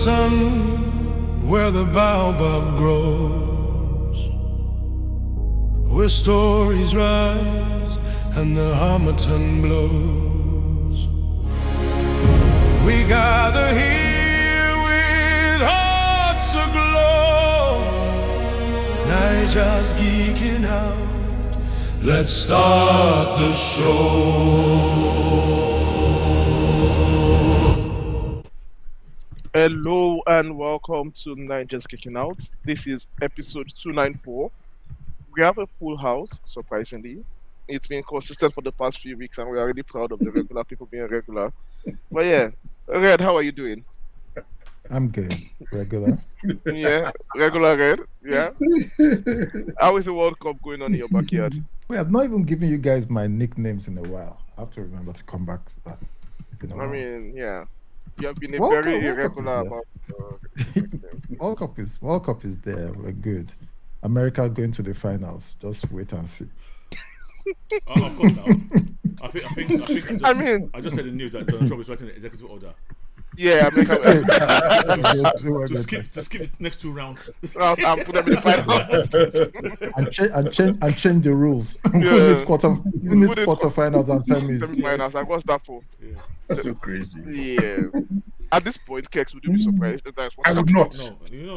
sun where the baobab grows, where stories rise and the harmattan blows. We gather here with hearts aglow. Naija's geeking out. Let's start the show. Hello and welcome to Naija's Geeking Out. This is episode 294. We have a full house, surprisingly. It's been consistent for the past few weeks and we're really proud of the regular people being regular. But yeah, Red, how are you doing? I'm good. Regular. Yeah, regular Red. Yeah. How is the World Cup going on in your backyard? We have not even given you guys my nicknames in a while. I have to remember to come back to that. I mean, yeah. You have been a World very Cup irregular is about World Cup is there. We're good. America going to the finals. Just wait and see. Of course now. I think I just said in the news that Donald Trump is writing an executive order yeah, America to skip the next two rounds. and put them in the final. and change the rules. Who needs quarterfinals and semis? Semi-finals. Like, what's that for? Yeah. That's so crazy. Yeah. At this point, Kex, would you be surprised if that's what I would not. No, you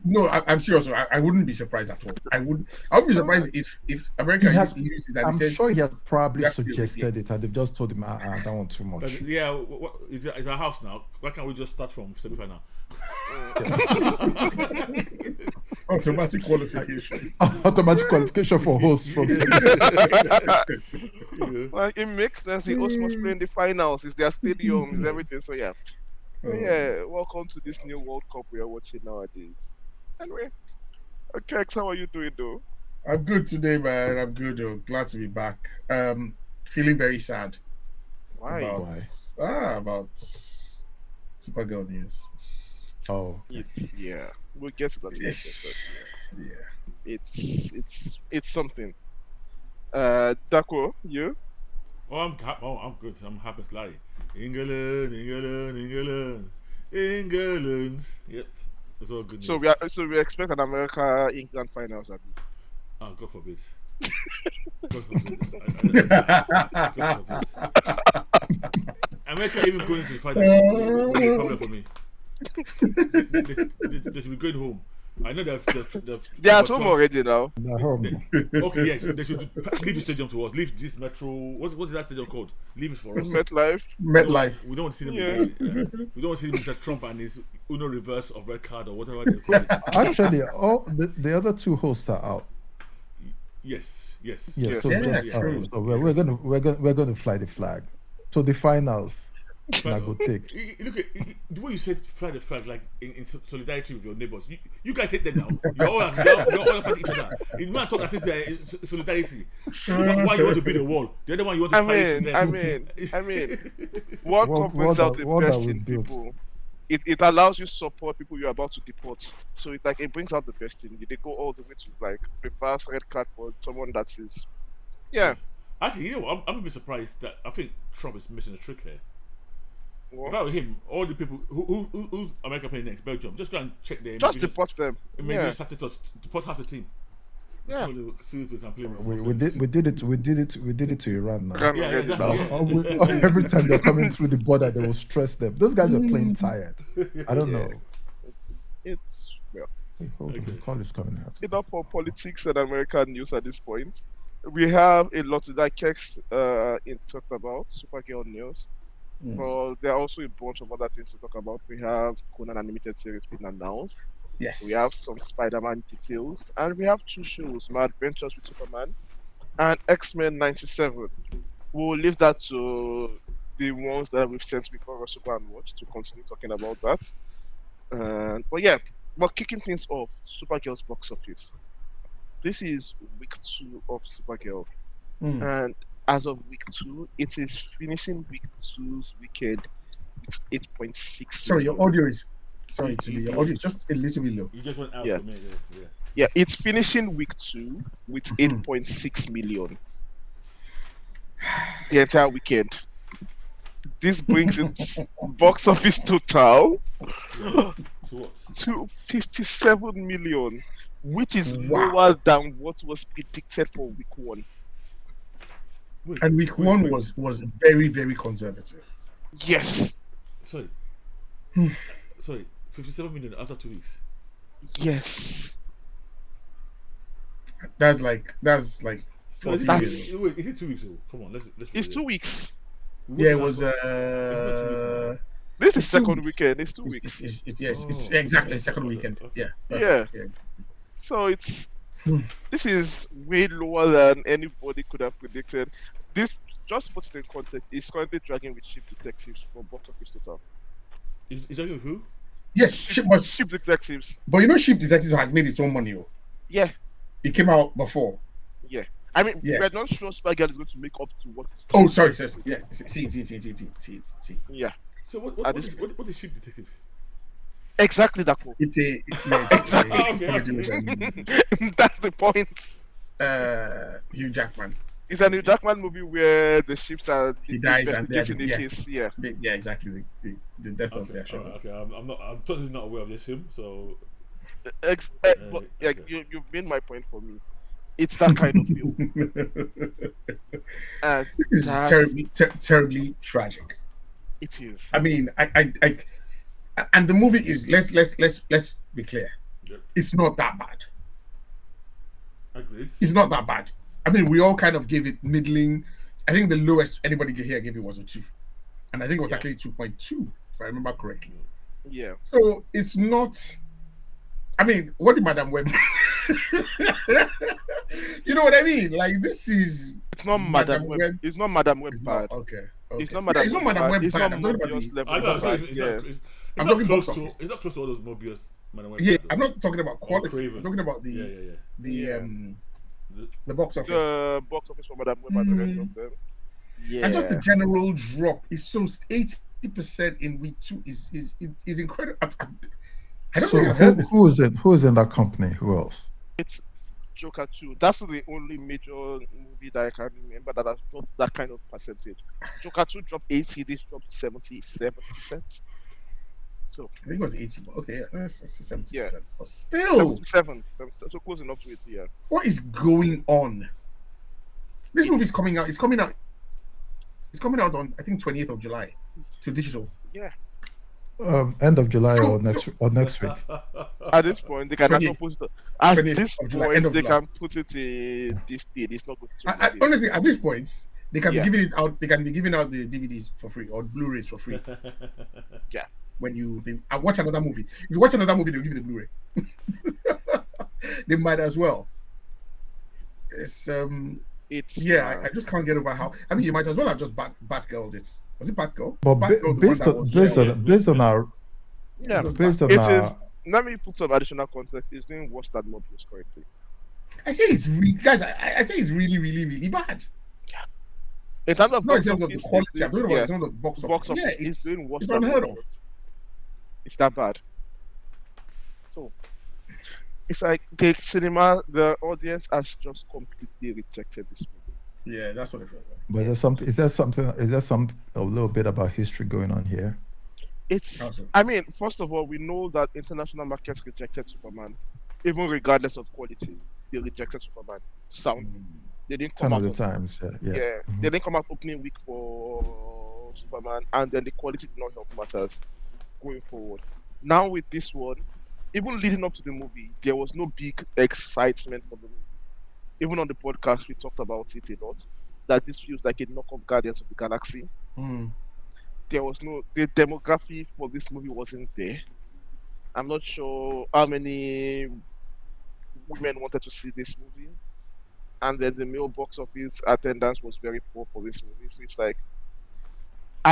know, I'm serious. I wouldn't be surprised at all. I wouldn't be surprised if America uses that. I'm sure he has probably have to be suggested it, and they've just told him, I don't want too much. but yeah, it's our house now. Why can't we just start from semi-final? Automatic qualification. Automatic qualification for hosts from Like, it makes sense. The host must play in the finals. It's their stadium, it's everything. So yeah. Yeah, welcome to this new World Cup we are watching nowadays. Anyway, Kex, how are you doing though? I'm good today, man. I'm good. Glad to be back. Feeling very sad Why? about Supergirl news. Oh, Yeah, we'll get to that. Yeah. It's something. Dako, you? I'm good. I'm happy as Larry. England. Yep, that's all good news. So we expect an America England finals. Abi? Oh, God forbid. God forbid. God forbid. America even going to the final will be a problem for me. They should be going home. I know they're at home already now. they're home. Okay, yes, they should leave the stadium to us. Leave this metro. What is that stadium called? Leave it for us. MetLife. MetLife. We don't want to see them. Yeah. We don't want to see Mr. Trump and his Uno reverse of red card or whatever they call it. Actually, all the other two hosts are out. Yes. Yes, Yes. so Yeah, just true. so we're gonna fly the flag. So the finals, I go take. Look at the way you said fly the flag, like in solidarity with your neighbors. You guys hate them now. You're all fighting each other. It's not talk as if they're solidarity. Why you want to build a wall? The other one you want to fight to I them. mean, World Cup brings out the What best that we in built. people. It allows you to support people you're about to deport. So it brings out the best in you. They go all the way to like reverse red card for someone that is, yeah. Actually, you know what? I'm a bit surprised that I think Trump is missing a trick here. What? If I were him, all the people who's America playing next, Belgium, just go and check them. Just deport them. Maybe Yeah. started to deport half the team. Yeah. See if we can play. We did it to Iran now. Can't Yeah, forget it exactly. now. Every time they're coming through the border, they will stress them. Those guys are playing tired. I don't know. It's well, Hey, hold on, the call is coming out. enough for politics and American news at this point. We have a lot to that Kex talked about, Supergirl news. But there are also a bunch of other things to talk about. We have Conan animated series being announced. Yes. We have some Spider-Man details, and we have two shows: My Adventures with Superman and X-Men '97. We'll leave that to the ones that we've sent before us to go and watch to continue talking about that. But yeah, but kicking things off, Supergirl's box office. This is week 2 of Supergirl, and as of week 2, it is finishing week 2's weekend with 8.6. Sorry, your audio is. Sorry, today your audio is just a little bit low. You just went out Yeah. for me. Yeah. Yeah, it's finishing week 2 with 8.6 million. The entire weekend. This brings its box office total Yes. To what? to 57 million, which is Wow. lower than what was predicted for week one. Wait. And week one was very, very conservative. Yes, Sorry. Sorry. 57 million after 2 weeks. yes. That's like So is 40 it, million. wait, is it 2 weeks? Oh, come on, let's. It's 2 weeks. Yeah, it was. It's not 2 weeks now. This is It's 2 second weeks. weekend. It's 2 weeks. It's Oh, exactly okay, second okay, weekend. okay. Yeah. Yeah. perfect, So this is way lower than anybody could have predicted. This, just put it in context, is currently dragging with Ship Detectives for box office total. Is that with who? Yes, Ship Detectives. but you know, Ship Detective has made its own money. Oh. Yeah, It came out before. yeah. I mean, Yeah. we're not sure Supergirl is going to make up to what. Oh, sorry. Yeah. See. Yeah, So At what this- is Ship Detective? exactly that one. It's a Okay. That's the point. Hugh Jackman. It's a New Jackman movie where the ships are He dies and investigating the then- case. Yeah. Yeah, exactly. The death of Okay, their shepherd. alright, okay. I'm totally not aware of this film, so But yeah, okay. you've made my point for me. It's that kind of film. And This is that- terribly tragic. It is. I mean, I and the movie is let's be clear. Yep. It's not that bad. Agreed. It's not that bad. I mean, we all kind of gave it middling. I think the lowest anybody here gave it was a 2, and I think it was actually 2.2 if I remember correctly. Yeah. So it's not. I mean, what did Madam Web? You know what I mean? Like this is. It's not Madam Web. Web. It's not Madam Web It's bad. not, okay. It's not Yeah, Madam. it's not Madam Web It's bad. not I'm talking about Mobius the- level. I know, bad, it's yeah. I'm not talking close box to. office. It's not close to all those Mobius. Yeah, I'm not talking about quality. Craven. I'm talking about the Yeah. the box office. The box office for Madam Web and the rest of them. Yeah. And just the general drop is so 80% in week 2 is incredible. I don't So think I've heard this. who is in that company? Who else? It's Joker 2. That's the only major movie that I can remember that has dropped that kind of percentage. Joker 2 dropped 80, this dropped 77%. I think it was 80, but okay, yeah, that's 70%. Yeah. But still, 77. So close enough to it, yeah. what is going on? This movie's coming out. It's coming out on I think 28th of July to digital. Yeah. End of July So- or next week. At this point, they can 28th. also put it. At 28th this of July, point, end of they July. can put it in this date. It's not going to I, honestly, at this point, they can Yeah. be giving it out. They can be giving out the DVDs for free or Blu-rays for free. Yeah. When I watch another movie, if you watch another movie, they'll give you the Blu-ray. They might as well. It's It's yeah. I just can't get over how. I mean, you might as well have just Batgirl it. Was it Batgirl? But Batgirl, the one based that on was- yeah. based on It our is. Let me put some additional context. It's doing worse than Mobius currently. I say it's really, guys. I think it's really, really, really bad. In terms of Not in box terms of the office, quality. it's I'm talking doing- about in terms of the box office. box office, Yeah, it's doing worse it's than unheard of. Mobius. It's that bad. So it's like the audience has just completely rejected this movie. Yeah, that's what it feels like. but is there some a little bit about history going on here? It's. Awesome. I mean, first of all, we know that international markets rejected Superman, even regardless of quality. They rejected Superman. Sound. They didn't come 10 out of the on- times, yeah. Yeah, Mhm. they didn't come out opening week for Superman, and then the quality did not help matters going forward. Now with this one, even leading up to the movie, there was no big excitement for the movie. Even on the podcast, we talked about it a lot. That this feels like a knockoff Guardians of the Galaxy. There was the demography for this movie wasn't there. I'm not sure how many women wanted to see this movie, and then the male box office attendance was very poor for this movie. So it's like,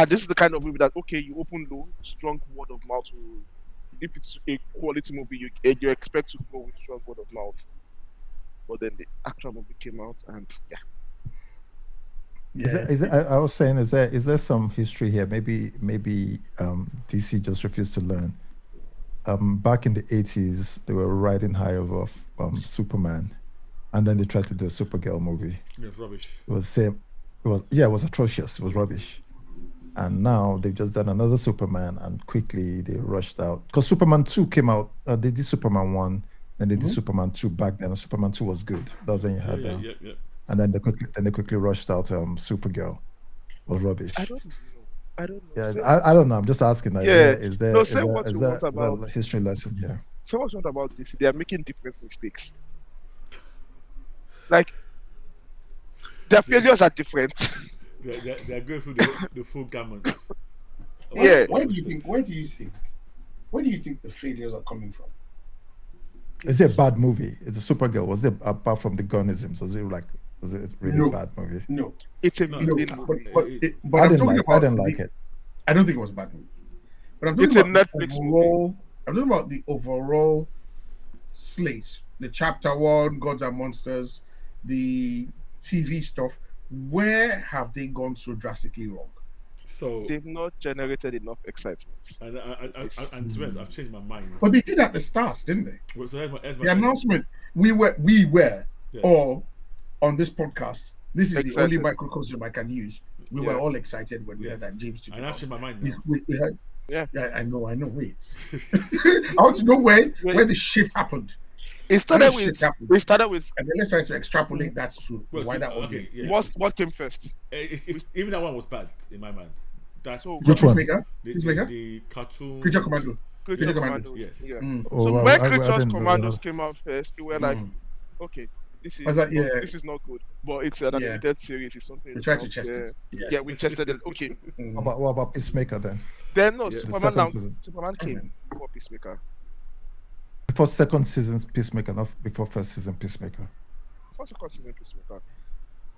this is the kind of movie that okay, you open low, strong word of mouth. If it's a quality movie, you expect to go with strong word of mouth. But then the actual movie came out, and yeah. I was saying, is there some history here? Maybe DC just refused to learn. Back in the 80s, they were riding high over Superman, and then they tried to do a Supergirl movie. Yeah, it's rubbish. It was same. It was atrocious. It was rubbish. And now they've just done another Superman, and quickly they rushed out because Superman 2 came out. They did Superman 1, then they did Superman 2 back then. And Superman 2 was good. That was when you had them. Yeah. And then they quickly rushed out Supergirl. Was rubbish. I don't know. Yeah, Say, I don't know. I'm just asking. Like, Yeah. is there No, is say there, what is you there, want is there about- a history lesson here? so what's not about this? They are making different mistakes. Like their failures are different. They're going through the full gamut. Yeah. Where do you think the failures are coming from? Is it a bad movie? It's a Supergirl. Was it, apart from the gunisms? Was it really No. a bad movie? No, It's a No, mid but, movie. but I I'm didn't talking like. about I didn't like it. I don't think it was a bad movie. But I'm talking It's a about the Netflix overall. I'm talking about the overall slate, the chapter 1, Gods and Monsters, the TV stuff. Where have they gone so drastically wrong? So They've not generated enough excitement. and to be honest, I've changed my mind. But they did at the start, didn't they? Well, so here's my The announcement we were Yes. all on this podcast. This is the only Excited. microcosm I can use. We were Yeah. all excited when we Yes. heard that James took And it I've on. changed my mind We, now. we had, Yeah. I know. Wait, I want to know where the shift happened. It started Where the with shift happened. and then let's try to extrapolate that to Well, wider okay, audience. yeah. what came first? Even that one was bad in my mind. That's So, Which one? Peacemaker? the cartoon. Creature Commando. Creature Creature Commandos. Yes. Yeah. Oh, So wow, when I Creatures didn't know Commandos that. came out first, we were like, Mm. okay, this is Was that- not, yeah. this is not good. But it's an Yeah. animated series. It's something. We tried to out test there. it. Yeah, we tested it. Okay. Mm. What about Peacemaker then? Then no, Yeah. Superman second now. season. Superman came Amen. before Peacemaker. Before second season's Peacemaker, not before first season Peacemaker. Before second season Peacemaker.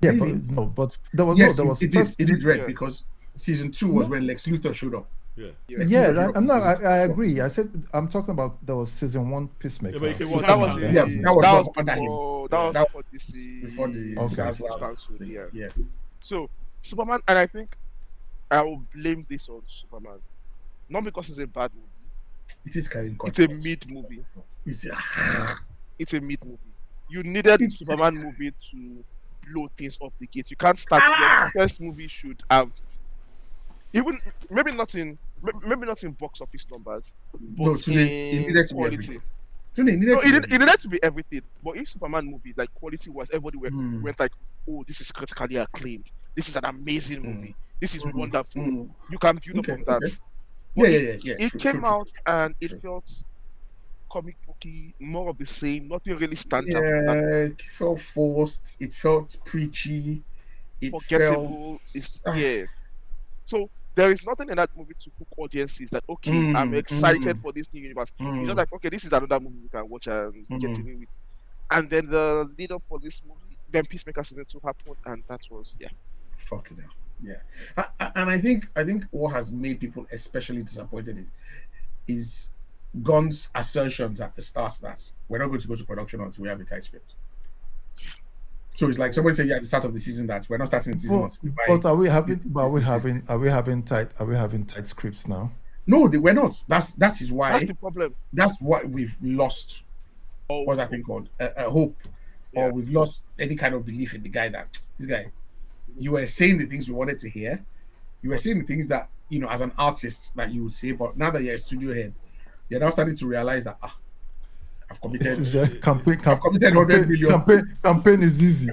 Yeah, Really? but there was Yes, there was it first. is red Yeah. because season 2 was when Lex Luthor showed up. Yeah. Yeah. Lex Yeah, Luthor showed up I'm in not. season I 2. agree. I said I'm talking about there was season 1 Peacemaker. Yeah, but you can Superman, watch That was then the, Yeah, season- that was that was under him. before that was That before DC before the Okay. Zaslav Council, thing. yeah. Yeah. So Superman, and I think I will blame this on Superman, not because it's a bad movie. It is carrying It's a content. mid movie. It's It's a mid movie. You needed It's- Superman movie to blow things off the gate. You can't start. Your first movie should have even maybe not in box office numbers, but No, today, it in needed to be quality. everything. Today, it needed No, to it, be did- it needed to be everything. But if Superman movie, like quality was, everybody Mm. went like, "Oh, this is critically acclaimed. This is an amazing Mm. movie. This is Mm. wonderful." Mm. You can build Okay, up on that. okay. But Yeah. It True, came true, true, out true. and it True. felt comic booky, more of the same. Nothing really stands out. From that. Yeah, it felt forced. It felt preachy. It Forgettable. felt It's, yeah. So there is nothing in that movie to hook audiences that okay, I'm Mm, excited mm. for this new universe. Mm. You're just like, okay, this is another movie we can watch and get Mm. in with. And then the lead up for this movie, then Peacemaker season 2 happened, and that was Fucking hell. Yeah. And I think what has made people especially disappointed is Gunn's assertions at the start that we're not going to go to production until we have a tight script. So it's like somebody said at the start of the season that we're not starting the season until we buy. But are we having? this, But this. are we having tight scripts now? No, we're not. That is why that's the problem. that's what we've lost. Oh, What's that thing called? Hope, Yeah. or we've lost any kind of belief in the guy that this guy. You were saying the things we wanted to hear. You were saying the things that as an artist that you would say, but now that you're a studio head, you're now starting to realize that I've committed. It's just campaign. I've committed 100 million. Campaign is easy.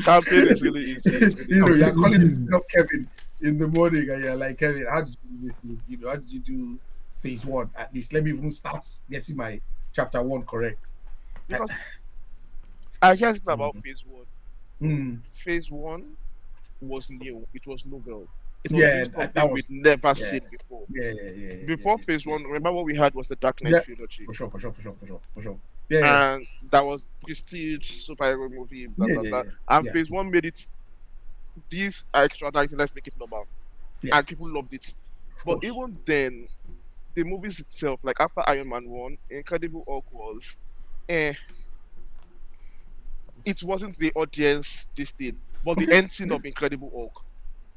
Campaign is really easy. It's really You're It's calling easy. up Kevin in the morning, and you're like, Kevin, how did you do this? How did you do phase 1? At least let me even start getting my chapter 1 correct. because I hear something about phase 1. Mm. Phase 1 was new. It was novel. It was Yeah, doing that something was- we'd never yeah. seen before. Yeah. Before yeah, phase 1, remember what we had was the Dark Knight Yeah. trilogy. For sure. Yeah. And that was prestige superhero movie, blah Yeah, blah yeah, blah. yeah. And Yeah. phase 1 made it these are extraordinary, let's make it normal. Yeah. And people loved it. Of But course. even then, the movies itself, like after Iron Man 1, Incredible Hulk was it wasn't the audience this did, but the end scene of Incredible Hulk,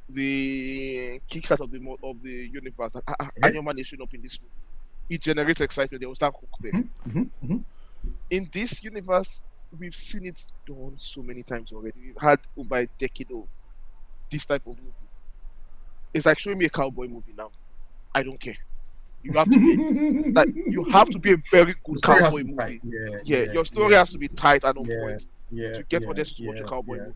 the kickstart of the universe, that Yeah. Iron Man is showing up in this movie. It generates excitement. There was that hook there. Mhm. In this universe, we've seen it done so many times already. We've had over a decade of this type of movie. It's like showing me a cowboy movie now. I don't care. You have to be like you have to be a very good The story has cowboy to be movie. tight. Yeah, your story has to be tight and on yeah, point yeah, to get yeah, audiences to watch a yeah, cowboy yeah. movie.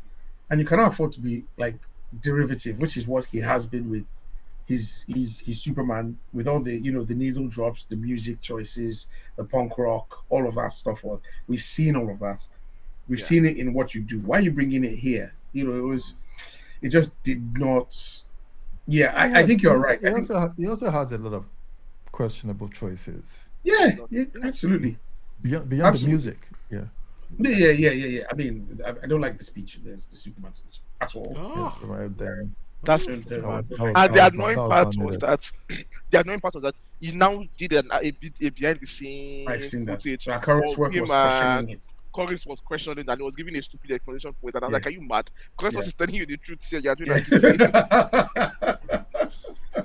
And you cannot afford to be like derivative, which is what he has been with his Superman, with all the the needle drops, the music choices, the punk rock, all of that stuff. We've seen all of that. We've Yeah. seen it in What You Do. Why are you bringing it here? It just did not. Yeah, I think you're right. I think, He also has a lot of questionable choices yeah, absolutely. beyond the Absolutely. music. Yeah. Yeah. I mean, I don't like the speech, the Superman speech at all. Yes, Ah, right there. That's And, That was, that was, and that the was, annoying that was part was unneeded. that the annoying part was that he now did a behind the I've scenes seen that. footage Current's of work him was and questioning it. Collins was questioning and he was giving a stupid explanation for it. And I was Yeah. like, are you mad? Collins Yeah. was telling you the truth here. You're doing Yeah.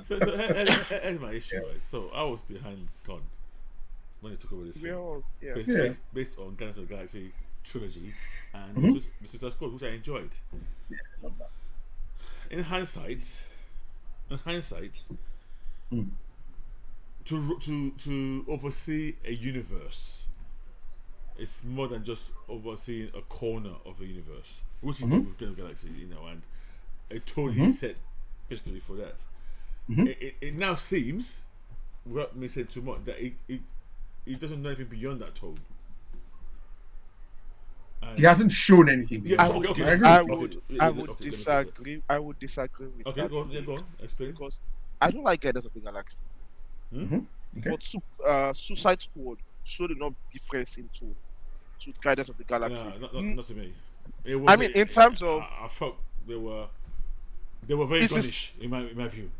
so here's my issue, right? So I was behind Gunn when he took over this film, yeah. based on Guardians of the Galaxy trilogy and Mhm. the Suicide Squad, which I enjoyed. Love that. In hindsight, Mm. to oversee a universe, it's more than just overseeing a corner of a universe, which he did with Guardians of the Galaxy, and a totally set basically for that. It now seems, without me saying too much, that it doesn't know anything beyond that tone. And He hasn't shown anything. Yeah, I okay, would, okay, I okay, would, okay, I okay, would let me finish disagree. I would disagree with Okay, that. go on, explain. Because I don't like Guardians of the Galaxy. Okay. But Suicide Squad showed enough difference in tone to Guardians of the Galaxy. Not to me. It was, I mean, in terms of I felt they were very It's garnish in my view.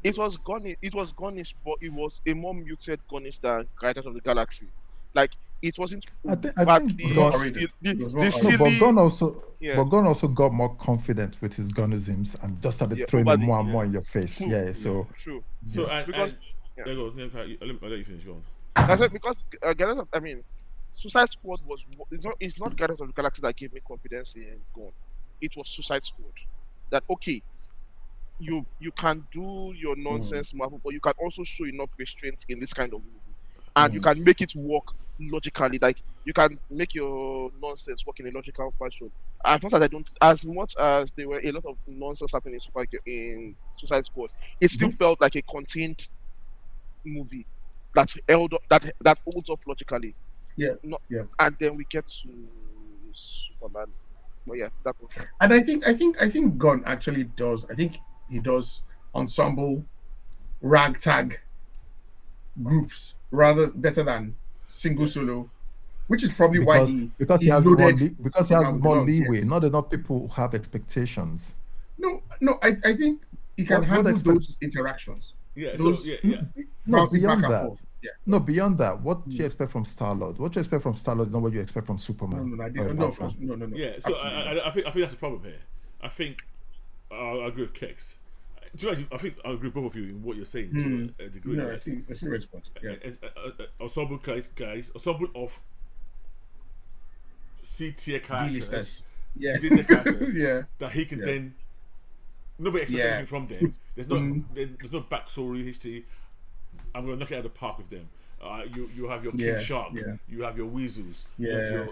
it was garnish, but it was a more muted garnish than Guardians of the Galaxy. Like it wasn't I think overtly Gunn- It was more the horrible. No, but silly. Gunn also, Yeah. but Gunn also got more confident with his gunnisms and just started Yeah, throwing over it the more and more in years. your face. True. Yeah, so True. So Because- I'll let you finish. Go on. I said because Guardians of, I mean, Suicide Squad was it's not Guardians of the Galaxy that gave me confidence in Gunn. It was Suicide Squad. That okay, you can do your nonsense Marvel, but you can also show enough restraint in this kind of movie, and you can make it work logically. Like you can make your nonsense work in a logical fashion. As much as there were a lot of nonsense happening in Suicide Squad, it still felt like a contained movie that held up, that holds up logically. Yeah, Not, yeah. And then we get to Superman. But yeah, that was And I think Gunn actually does. I think he does ensemble ragtag groups rather better than single solo, which is probably why because he has more loaded because he has Superman more with guns, leeway. yes. Not enough people have expectations. No, I think he can What handle expect- those interactions. Yeah. Those- So yeah. No, Bouncing beyond back and that. forth. Yeah. No, beyond that. What do you expect from Star-Lord? What you expect from Star-Lord is not what you expect from Superman. No, I or didn't. No, Batman. no. Yeah, so Absolutely not. I think that's the problem here. I think I agree with Kex. To be honest, I think I agree with both of you in what you're saying to a degree. No, I yes. see where it's going. Yeah. As ensemble guys, ensemble of C-tier characters, D-listers. Yeah. D-tier characters Yeah. that he can Yeah. then nobody expects Yeah. anything from them. There's no backstory history. I'm gonna knock it out of the park with them. You have your King Yeah, Shark, yeah. you have your Weasels, Yeah.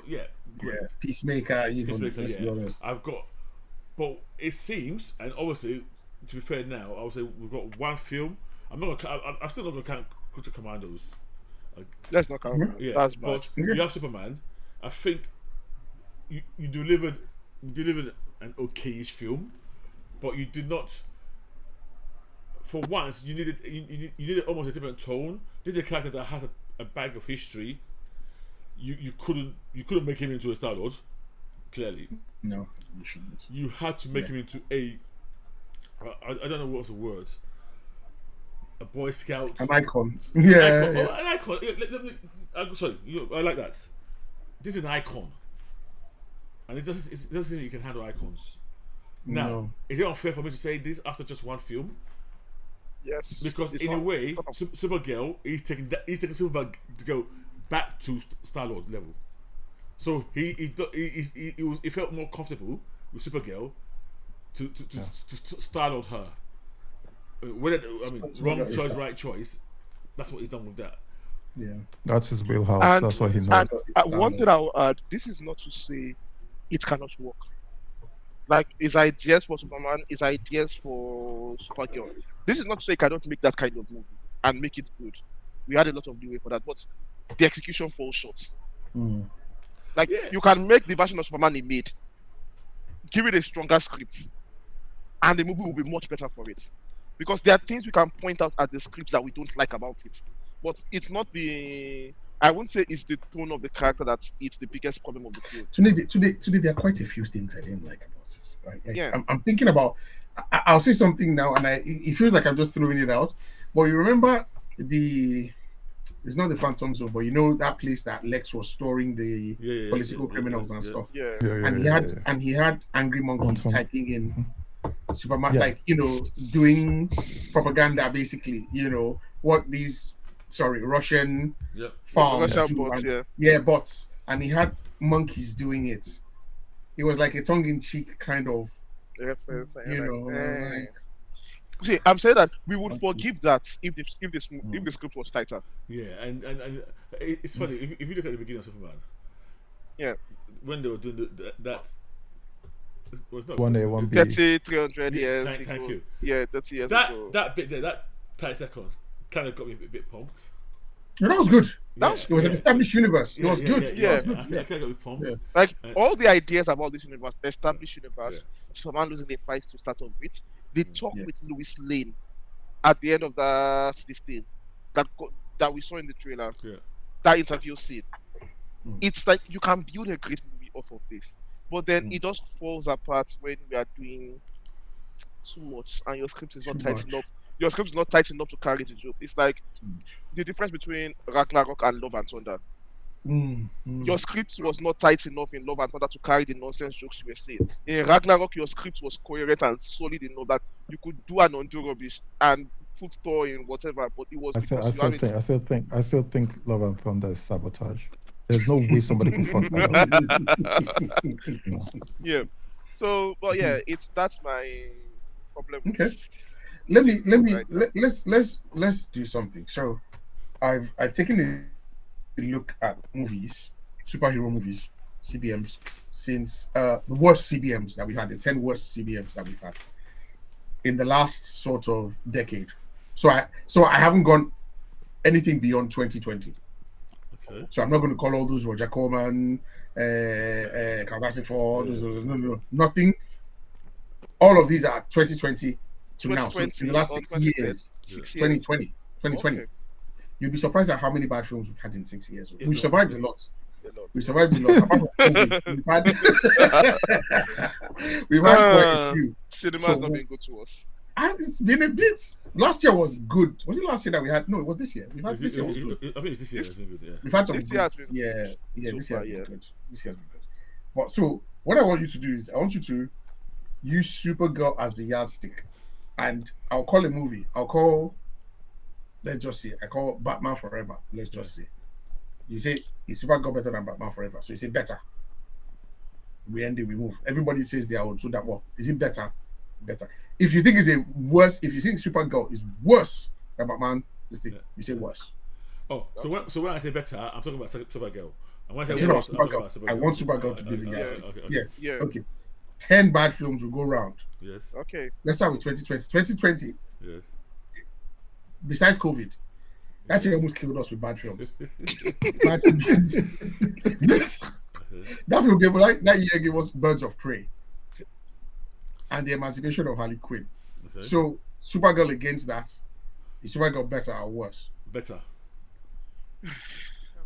great. Yeah. Peacemaker, even. Peacemaker, Let's be honest. I've got, but it seems, and obviously, to be fair now, I would say we've got one film. I'm still not gonna count Creature Commandos. let's not count. Yeah, That's bad. but you have Superman. I think you delivered an okayish film, but you did not. For once, you needed almost a different tone. This is a character that has a bag of history. You couldn't make him into a Star-Lord. Clearly, No, you shouldn't. you had to make him into a. I don't know what's the word. A Boy Scout. An icon. Yeah. Icon. Yeah. Oh, an icon. Yeah, sorry, I like that. This is an icon, and it doesn't seem you can handle icons. Now, No. is it unfair for me to say this after just one film? Yes. Because It's in a not- way, it's not- Supergirl is taking Supergirl to go back to Star-Lord level. So he felt more comfortable with Supergirl to style out her. Whether wrong is choice, that. right choice. That's what he's done with that. Yeah. That's his wheelhouse. And- That's what he knows. And It's one standard. thing I'll add: this is not to say it cannot work. Like his ideas for Superman, his ideas for Supergirl. This is not to say he cannot make that kind of movie and make it good. We had a lot of leeway for that, but the execution falls short. Mm. Like Yeah. you can make the version of Superman he made, give it a stronger script, and the movie will be much better for it. Because there are things we can point out at the scripts that we don't like about it, but it's not the. I won't say it's the tone of the character that it's the biggest problem of the film. Today, there are quite a few things I didn't like about it. Right? Like, Yeah. I'm thinking about. I'll say something now, and it feels like I'm just throwing it out. But you remember it's not the Phantom Zone, but you know that place that Lex was storing the political criminals and stuff. Yeah. And he had angry monkeys Awesome. typing in Superman, Yeah. like doing propaganda basically. What these Russian Yep. farms Russian do, bots, and- yeah. bots, and he had monkeys doing it. It was like a tongue-in-cheek kind of, Reference, and you you're know. like, I was eh. like, See, I'm saying that we would forgive that if the script was tighter. Yeah, and it's funny if you look at the beginning of Superman. Yeah. When they were doing that was not 1A, 1B. 30, 300 Yeah, years thank ago. you. Yeah, 30 years ago. That bit there, that 30 seconds, kind of got me a bit pumped. no, that was good. That was It was an established universe. It was good. yeah. It was good. I kind of got me pumped. Yeah. Like all the ideas about this universe, established universe, Yeah. Superman losing the fight to start off with, they talk Yes. with Louis Lane at the end of this thing that we saw in the trailer. Yeah. That interview scene. Mm. It's like you can build a great movie off of this, but then Mm. it just falls apart when we are doing too much and your script is not Too tight much. enough. Your script is not tight enough to carry the joke. It's like the difference between Ragnarok and Love and Thunder. Your script was not tight enough in Love and Thunder to carry the nonsense jokes you were saying. In Ragnarok, your script was coherent and solid enough that you could do an undo rubbish and put Thor in whatever, but it was I because still you have it. I still think Love and Thunder is sabotage. There's no way somebody could fuck that up. No. Yeah. So, but yeah, that's my problem. with Okay. Let me right now. let's do something. So I've taken a look at movies, superhero movies, CBMs, since the worst CBMs that we've had, the 10 worst CBMs that we've had in the last sort of decade. So I haven't gone anything beyond 2020. Okay. So I'm not going to call all those Roger Corman, Fantastic Four, no, nothing. All of these are 2020 to now. So in the last 6 2020, years, 6 years. 2020. Okay. You'd be surprised at how many bad films we've had in 6 years. Yeah, We've no, survived yeah. a lot. A lot. We've survived a lot. Apart from COVID, we've had quite a few. Cinema So has not we- been good to us. It's been a bit. Last year was good. Was it last year that we had? No, it was this year. We've had this year was good. I think it's this year. That's been good. Yeah. We've had some This year has good. been Yeah, so this year far, has been yeah. good. This year has been good. But so what I want you to do is I want you to use Supergirl as the yardstick, and I'll call a movie. I'll call. Let's just say I call Batman Forever. Let's just say. You say is Supergirl better than Batman Forever? So you say better. We end it. We move. Everybody says they are on so that well. Is it better? Better. If you think it's a worse, if you think Supergirl is worse than Batman, this thing, Yeah. you say worse. Oh, so when I say better, I'm talking about Supergirl. And when I I'm say talking worse, I'm talking about Supergirl. I want Supergirl to be the Okay, yardstick. okay. Yeah. Yeah. Okay. 10 bad films will go round. Yes. Okay. Let's start with 2020. 2020, Yes. besides COVID, that year almost killed us with bad films. Bad films. Yes. That film that year gave us Birds of Prey and the Emancipation of Harley Quinn. Okay. So Supergirl against that, is Supergirl better or worse? Better. I'm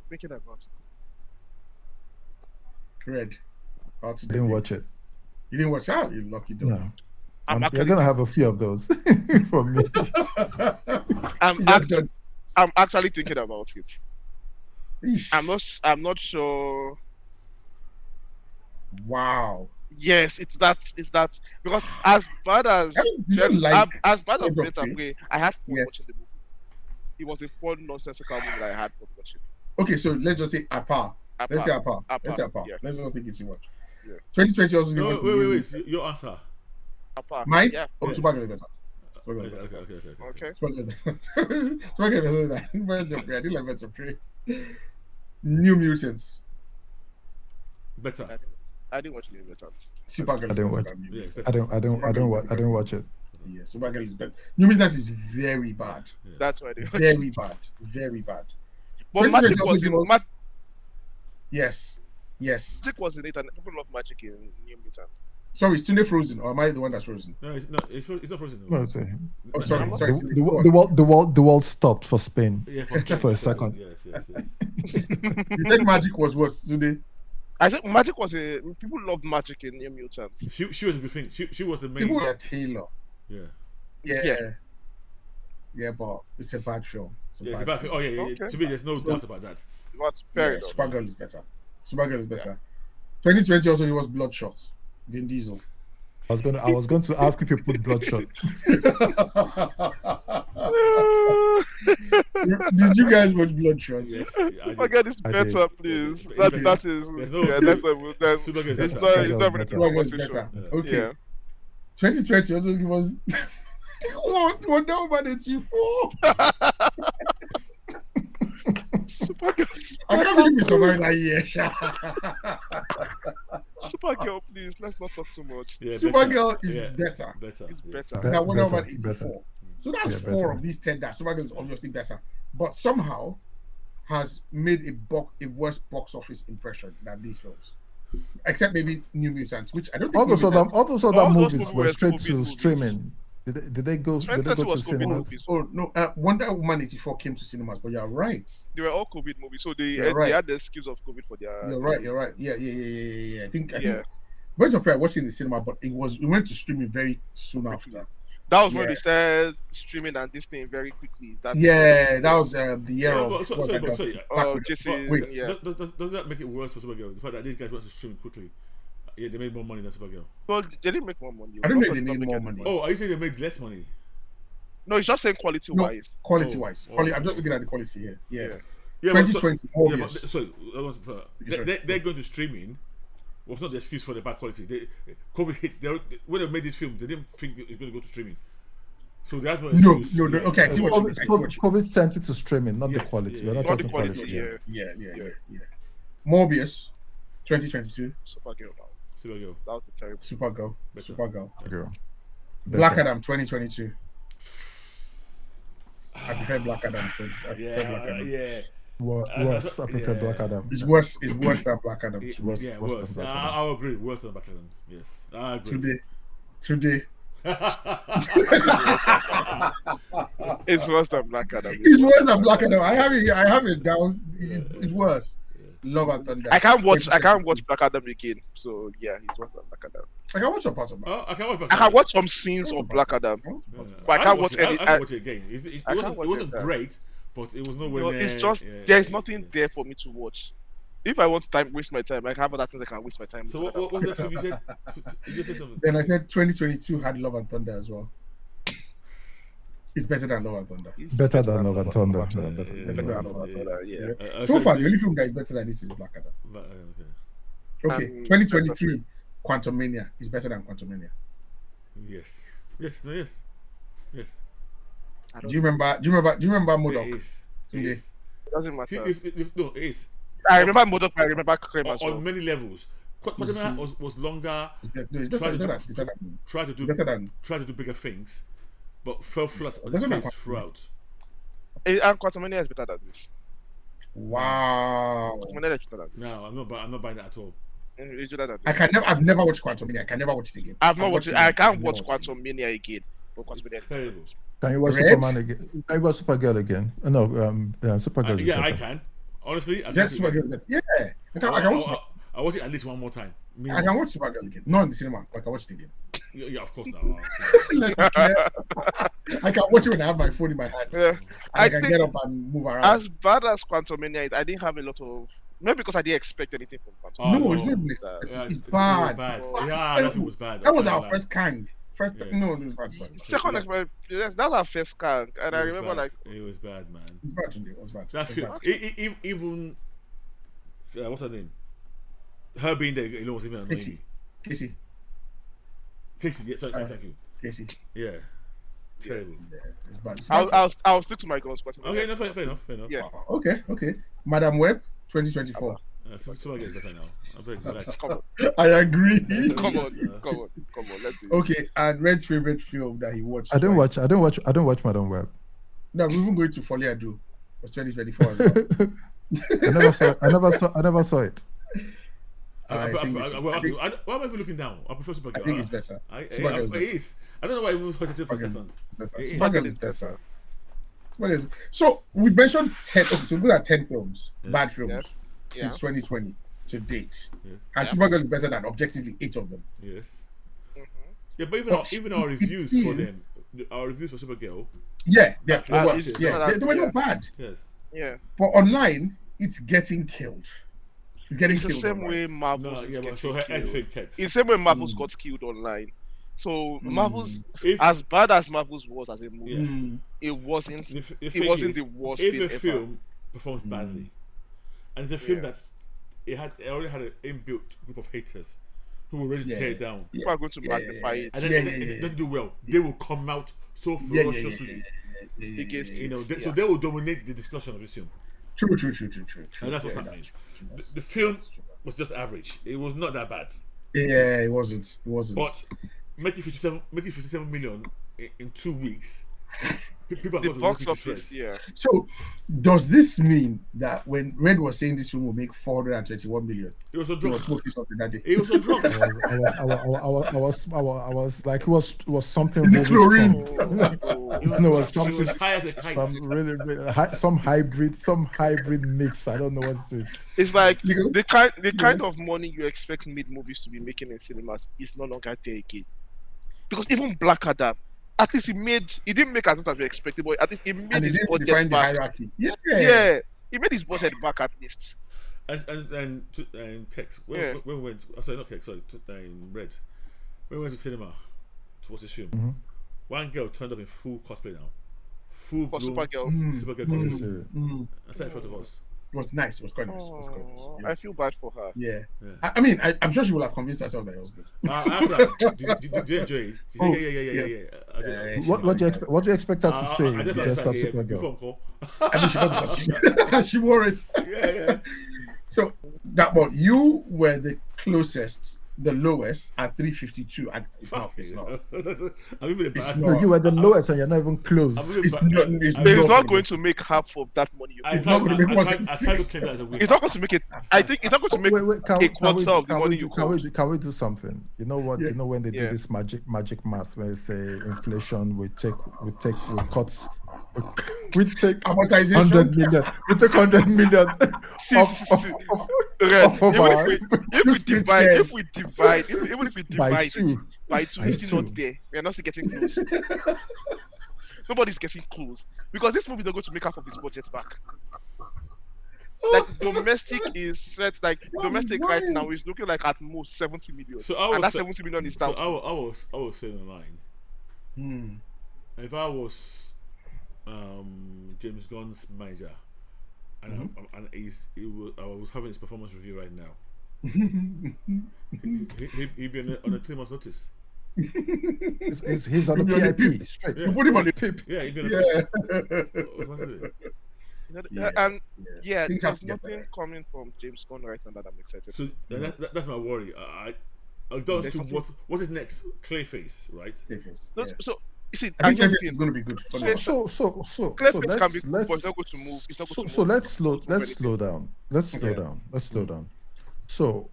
thinking about it. Red. How to I didn't watch it. You didn't watch that? You lucky dog. No. I'm You're actually, gonna have a few of those from me. I'm actually thinking about it. Eesh. I'm not sure. Wow. Yes, it's that because as bad as Did you like as bad as Birds of Birds of Prey? Prey, I had fun Yes. watching the movie. It was a fun nonsensical movie that I had fun watching. Okay, so let's just say apart. Let's say apart. Apart, Let's say apart. yeah. Let's not think it's too much. Yeah. 2020 also No, gave us the new- wait. Your answer. Apart. Mine? Yeah. Oh, Yes. Supergirl is better. Supergirl Okay, is better. okay. Okay. Supergirl is better. Supergirl is better than Birds of Prey. I didn't like Birds of Prey. New Mutants. Better. I didn't watch New Mutants. Supergirl I is didn't better watch- than New Yeah, it's Mutants. better. I don't watch it. Yeah, Supergirl is better. New Mutants is very bad. That's why they. Very bad. Very bad. But 2020 magic also was give in us- magic Yes. Yes. was in it, and people love magic in New Mutants. Sorry, is Tunde frozen, or am I the one that's frozen? No, it's not frozen. No, it's, Oh, sorry. No, Sorry. the, Tunde, the world stopped for Spain. Yeah, For a second. Yes. You said magic was what, Tunde? I think magic was a people loved magic in New Mutants. She was a good thing. She was the main. People are Taylor. Yeah. Yeah. Yeah. Yeah, but it's a bad film. Yeah, it's a bad thing. Oh yeah. Okay. To me, there's no doubt about that. But fair Yeah, enough. Supergirl is better. Supergirl is better. 2020 also it was Bloodshot. Vin Diesel. I was going to ask if you put Bloodshot. Did you guys watch Bloodshot? Yes. Forget this I better, did. please. Yeah, That is. there's no- Yeah, that's Supergirl is it's better. not. It's not even a Supergirl is conversation. better. Okay. Yeah. 2020 also it was Wonder Woman 84. Supergirl, I can't believe we survived that year. Supergirl, please. Let's not talk too much. Yeah, Supergirl is Yeah. better. Better. It's yes. better. Be- That Wonder better, Woman 84. better. So that's Yeah, 4 better. of these 10 that Supergirl is obviously better, but somehow has made a worse box office impression than these films. Except maybe New Mutants, which I don't think All those New other Mutants- all those other All those movies movies were were straight COVID to movies. streaming. Did they go to 2020 was COVID cinemas? movies. Oh no, Wonder Woman 84 came to cinemas, but you're right. They were all COVID movies, so You're they right. had the excuse of COVID for their. You're right. You're right. Yeah. I think Yeah. Birds of Prey I watched it in the cinema, but we went to streaming very soon after. That was when Yeah. they started streaming and this thing very quickly. That Was the year Yeah, of. but what's that called? sorry. Black Oh, Widow. Jason. Wait, Yeah. Does that make it worse for Supergirl? The fact that these guys want to stream quickly. Yeah, they made more money than Supergirl. Well, they didn't make more money. I don't know if Also they did not made make more any money. Oh, are you saying they made less money? No, it's just saying quality No, wise. quality wise. Oh, I'm just looking at the quality here. Yeah. Yeah, but 2020. Yeah, Morbius. but sorry, they're going to streaming was not the excuse for the bad quality. COVID hit. When they made this film, they didn't think it's going to go to streaming. So they had no No. excuse. Okay, I see what you mean. COVID sent it to streaming, not the Yes, quality. yeah, We're not Not the talking quality, quality. yeah. Yeah. Morbius, 2022. Supergirl. Now. Supergirl. That was the terrible. Supergirl. Better. Supergirl. Girl. Black Better. Adam, 2022. I prefer Black Adam. I prefer Black Adam. Yeah. Worse. I prefer Yeah. Black Adam. It's worse. It's worse than Black Adam. Worse- Yeah, worse worse. than Black Adam. I'll agree. Worse than Black Adam. Yes, I agree. Today. It's worse than Black Adam. It's worse than Black Adam. I have it down. It's worse. Love and Thunder. I can't watch Black Adam again. So yeah, it's worse than Black Adam. I can watch a part of it. Oh, I can watch Black I Adam. can watch some scenes of Black Adam. But I can't watch any. I can't watch it again. It I can't wasn't, watch it wasn't it, great, but it was nowhere No, near. it's just there's nothing there for me to watch. If I want to waste my time, I have other things I can waste my time with. So what was that film you said? You just said something. Then I said 2022 had Love and Thunder as well. It's better than Love and Thunder. Better than Love and Thunder. Yeah, Better yeah, than Better Love than and Love and Thunder. Yeah. So far, the only film that is better than this is Black Adam. Okay, 2023 Quantum Mania is better than Quantum Mania. Yes. Yes. Do you remember MODOK? It is. Today. It Doesn't matter. No, it is. I remember MODOK. I remember Cream as well. On many levels. Quantum Mania was longer. It's Tried to do bigger things, but fell flat on its Better than face throughout. And Quantum Mania is better than this. Wow. Quantum Mania is better than this. No, I'm not buying that at all. It's better than I this. can never. I've never watched Quantum Mania. I can never watch it again. I've not watched it. I can't I've watch never watched it. Quantum Mania again. But Quantum Mania is better than Terrible. this. Can you watch Red? Superman again? Can you watch Supergirl again? No, Supergirl. is Yeah, I better. can. Honestly, I Just can. Supergirl. Yeah, I can watch. I'll watch it at least one more time. I can watch Supergirl again. Not in the cinema. Like I watch it again. Yeah, of course not. Let's be clear. I can watch it when I have my phone in my hand. Yeah. And I I can think get up and move around. as bad as Quantum Mania is, I didn't have a lot of. Maybe because I didn't expect anything from Quantum. No, Oh, it's no. not. Yeah, It's It bad. was It's bad. Yeah, bad. that film was bad. That was I our can't first Kang. First, Yes. no, it was bad. It's bad. Second experience, yes, that's our first scan, and lie. I It was remember bad. like It was bad, man. It's bad today. It was bad. That It was film, bad. even what's her name? Her being there alone was even Casey. annoying. Casey. Casey, yeah, sorry, thank you. Casey. Yeah. Terrible. Yeah, it's bad. I'll stick to my guns. Okay, no, fair enough. Yeah. Okay. Madam Web, 2024. Supergirl gets better now. I beg, relax. Come on, I agree. come on. Let's do it. Okay, and Red's favorite film that he watched. I don't watch Madam Web. No, we're even going to Folie à Deux. It was 2024 as well. I never saw it. Why am I even looking down? I prefer Supergirl. I think it's better. It is. I don't know why I was hesitating for a second. Supergirl is better. So we mentioned 10. Okay, so those are 10 films, bad films, since 2020 to date. Yes. And Supergirl is better than objectively 8 of them. Yes. Yeah, but even our reviews for them, our reviews for Supergirl. Yeah, they were not bad. Yes. Yeah. But online, it's getting killed. It's getting It's the killed. same online. way Marvel is Yeah, getting but so her killed. ethic It's the same way Marvel's got killed online. So Marvel's If- as bad as Marvel's was as a movie, Yeah. it wasn't. The It wasn't is, the worst if thing a ever. film performs badly, and it's a film Yeah. that it already had an inbuilt group of haters who were ready to tear it down, People are going to magnify it and then it doesn't do well. They will come out so ferociously against you know, it. so they will dominate the discussion of this film, True. and that's what's happening. The film was just average. It was not that bad, Yeah, it wasn't. but making 57 million in 2 weeks. People are The going to box rip it to office, shreds. yeah. So, does this mean that when Red was saying this film will make 421 million, It was on he was drugs. smoking something that day? It was on drugs. I was like, it was something Is it really chlorine? strong. It No, was something- high as a kite. some hybrid mix. I don't know what it is. It's like Because- the kind of money you expect mid movies to be making in cinemas is no longer there again. Because even Black Adam, at least he didn't make as much as we expected, but at least he made And he his didn't budget define the back. hierarchy. Yeah, he made his budget back at least. And Kex, when we went, sorry, not Kex, sorry, Red, when we went to cinema to watch this film, one girl turned up in full cosplay now, full For blown Supergirl. Supergirl cosplay, Mm. and sat in front of us. It was nice. It was quite nice. Oh, I feel bad for her. Yeah. Yeah. I mean, I'm sure she will have convinced herself that it was good. I asked her, did you enjoy it? She said, yeah. I said, What do you expect her to say? I just Just as understand, Supergirl. before call. I mean, she got the costume. She wore it. Yeah. So that one, you were the closest, the lowest at 352, and it's not. I'm even not. embarrassed. No, you were the lowest and you're not even close. I'm even It's embarrassed. not. It's But it's not not going to make half of that money. It's not going to make more than I tried to six. claim that as a win. It's not going to make it. I think it's not going to make a quarter of the money you got. Can we do something? You know what? Yeah. You know when they do Yeah. this magic math where they say inflation, we take Amortization. 100 million. We take 100 million Red, of our if we divide, even if we divide two. it by two, By it's still two. not there. We are not still getting close. Nobody's getting close because this movie is not going to make half of its budget back. Like domestic is set, like domestic right now is looking like at most 70 million, So I and that was 70 million is so down. I was saying online, if I was James Gunn's manager, and I was having his performance review right now, he'd be on a 3 months notice. He's on the PIP straight. You put him on the pip. Yeah, he'd be on And yeah, Things have there's to get nothing better. coming from James Gunn right now that I'm excited. So that's my worry. I don't see what is next. Clayface, right? So you see, I think and everything is going to be good for now. So Clayface can be good, but it's let's not going to move. It's not going to so move. let's slow down. Let's slow down. So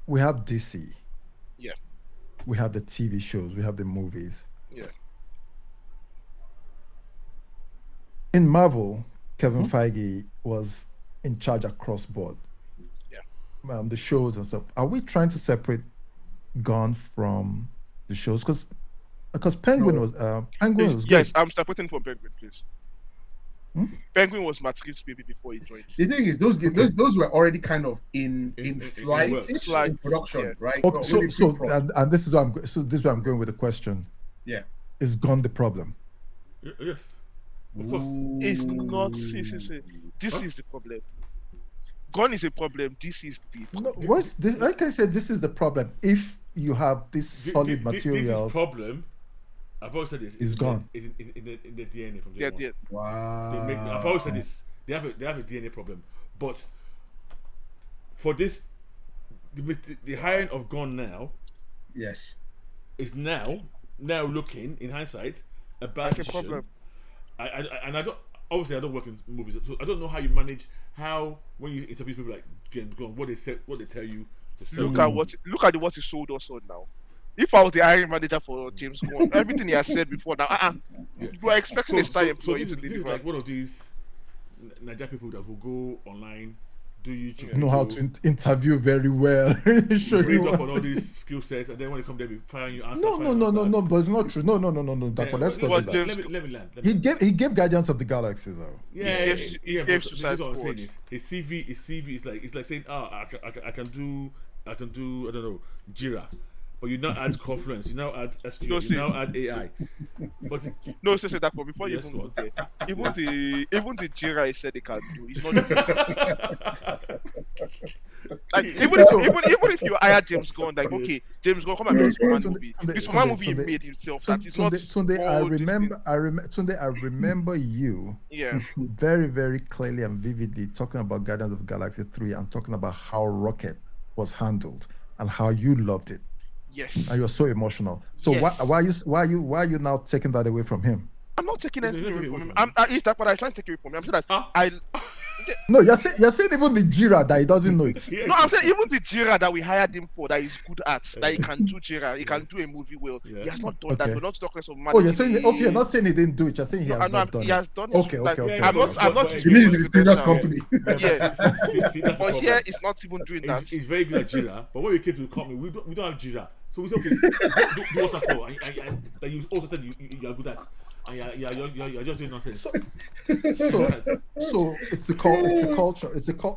we have DC. Yeah. We have the TV shows. We have the movies. Yeah. In Marvel, Kevin Feige was in charge across board. Yeah. The shows and stuff. Are we trying to separate Gunn from the shows? Because Penguin was good. Yes, I'm separating from Penguin, please. Penguin was Matt Reeves' baby before he joined. The thing is, those were already kind of in flight, work. in production, Yeah. right? Okay, Not so really pre-prod. and this is where I'm going with the question. Yeah. Is Gunn the problem? Yes, of course. It's not. See. This is the problem. Gun is a problem. This is the No, what's this? Like I said, this is the problem. If you have this solid This materials. problem. I've always said this. Is gone. Is in the DNA from day Yeah, one. yeah. Wow. I've always said this. They have a DNA problem, but for this, the hiring of Gunn now Yes. is now looking in hindsight a bad Like a decision. problem. I don't obviously I don't work in movies, so I don't know how you manage when you interview people like James Gunn, what they say, what they tell you to say. Look at what he sold us on now. If I was the hiring manager for James Gunn, everything he has said before now, Yeah. you are expecting a star So employee this to is deliver. like one of these Naija people that will go online, do YouTube, Know how video, to interview very well. Show read you up on all these skill sets, and then when they come there, be firing you answers. no, but it's not true. No. Dako, let's not do that. Let me land. He gave Guardians of the Galaxy though. Yeah, He yeah. gave But this Suicide is what I'm Squad. saying is his CV is like saying, I can do I don't know Jira, but you now add Confluence, you now add SQL, No, you see. now add AI. But No, say that, but before Yes, you even go go there, even the Jira he said they can do, it's not like even if you hire James Gunn, like okay, James Gunn come and make Superman movie. This Superman movie he made himself. That is not Tunde, all this thing. Tunde, I remember you Yeah, very, very clearly and vividly talking about Guardians of the Galaxy 3 and talking about how Rocket was handled and how you loved it. yes. And you were so emotional. So Yes. why are you now taking that away from him? I'm not taking anything You're away taking from away him. It's that what I'm trying to take away from him. I'm saying that Huh? I No, you're saying even the Jira that he doesn't know it. yeah, no, I'm saying even the Jira that we hired him for that he's good at, that he can do Jira, he can do a movie well. Yeah. He has not done that. Okay. We're not talking of Oh, you're saying okay, you're not saying he didn't do it, you're saying he No, has not done he it. has done it. Okay, Like, okay. I'm not but You mean it's the previous credential. company? Yeah. See, that's the But problem. here it's not even doing that. He's very good at Jira, but when we came to the company, we don't have Jira. So we said, okay, do waterfall, and that you also said you are good at, and you're just doing nonsense. So it's the culture.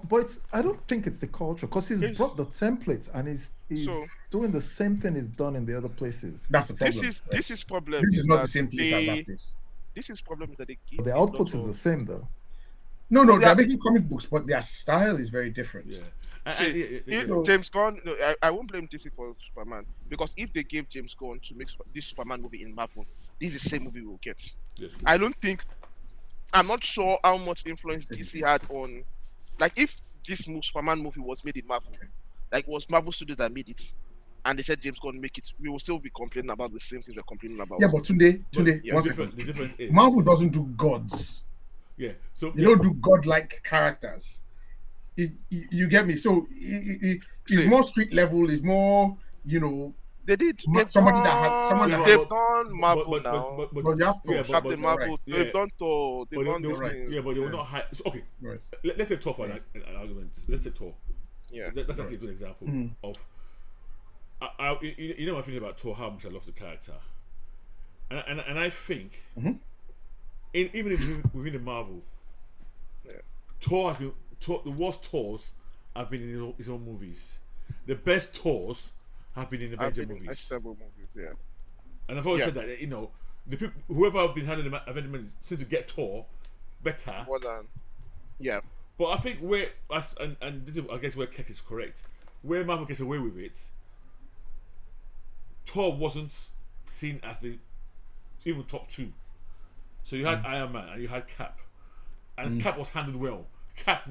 But I don't think it's the culture because he's brought the templates and he's So- doing the same thing he's done in the other places. That's the problem. This is problem. This is not that the same place as that place. This is problem that they give. But the a lot output is of- the same though. No, Yeah. they're making comic books, but their style is very different. Yeah. See, if James Gunn, no, I won't blame DC for Superman because if they gave James Gunn to make this Superman movie in Marvel, this is the same movie we'll get. Yes. I'm not sure how much influence DC had on, like, if this Superman movie was made in Marvel, like, was Marvel Studios that made it, and they said James Gunn make it, we will still be complaining about the same things we're complaining about. Yeah, but Tunde, Yeah, one the second. difference is Marvel doesn't do gods. Yeah. So You don't do godlike characters. You get me? So it's See. more street level. It's more, they did. Somebody that has- somebody that They've has- done Marvel now. but you have to. yeah, Captain Marvel. right. Yeah. They've done Thor. They've done they these were, things. yeah, but they were not high. So, okay, Right. let's take Thor for an argument. Let's take Thor. Yeah. That's actually a good example Mm. of. You know my feeling about Thor, how much I love the character, and I think, Mhm. even within the Marvel, Yeah. Thor has been the worst Thors have been in his own movies. The best Thors have been in Avenger movies. Several movies. Yeah. And I've always Yeah. said that the people, whoever have been handling the Avenger movies seem to get Thor better. More than. Yeah. But I think and this is I guess where Keck is correct, where Marvel gets away with it, Thor wasn't seen as the even top two. So you had Iron Man and you had Cap, and Cap was handled well. Cap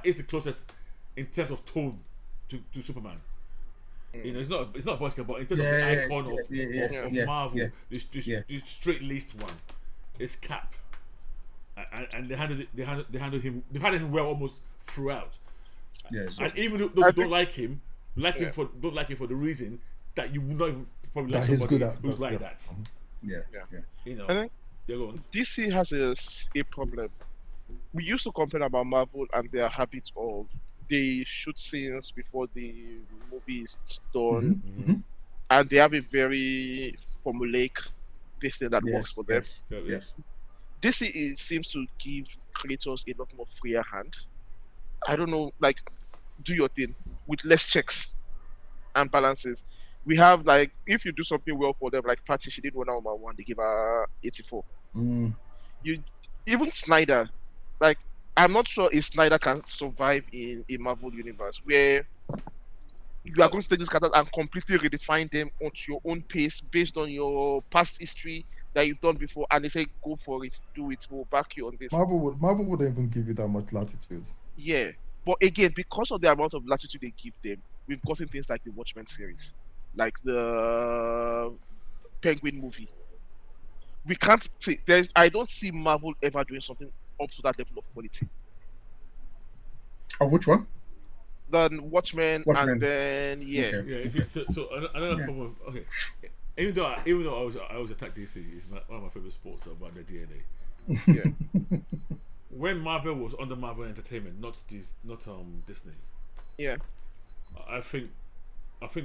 is the closest in terms of tone to Superman. It's not a Boy Scout, but in terms of the icon of Marvel, this straight laced one, it's Cap. And they handled him well almost throughout. Yeah, And even those who don't like him, don't like him for the reason that you would not even probably like That he's somebody good at, who's but, like yeah. that. yeah. I think They're going. DC has a problem. We used to complain about Marvel and their habit of they shoot scenes before the movie is done, Mhm. and they have a very formulaic this thing that works for them. Yes. DC seems to give creators a lot more freer hand. I don't know, like, do your thing with less checks and balances. We have, like, if you do something well for them, like Patty, she did Wonder Woman 1, they give her 84. Mm. Even Snyder, like, I'm not sure if Snyder can survive in a Marvel universe where you are going to take these characters and completely redefine them onto your own pace based on your past history that you've done before, and they say go for it, do it, we'll back you on this. Marvel wouldn't even give you that much latitude. Yeah, but again, because of the amount of latitude they give them, we've gotten things like the Watchmen series, like the Penguin movie. We can't see. I don't see Marvel ever doing something up to that level of quality. Of which one? Then Watchmen, Watchmen. and then yeah, Okay. Yeah, you see, so another problem. Okay, even though I always attack DC, it's one of my favorite sports about their DNA. yeah, When Marvel was under Marvel Entertainment, not Disney. yeah. I think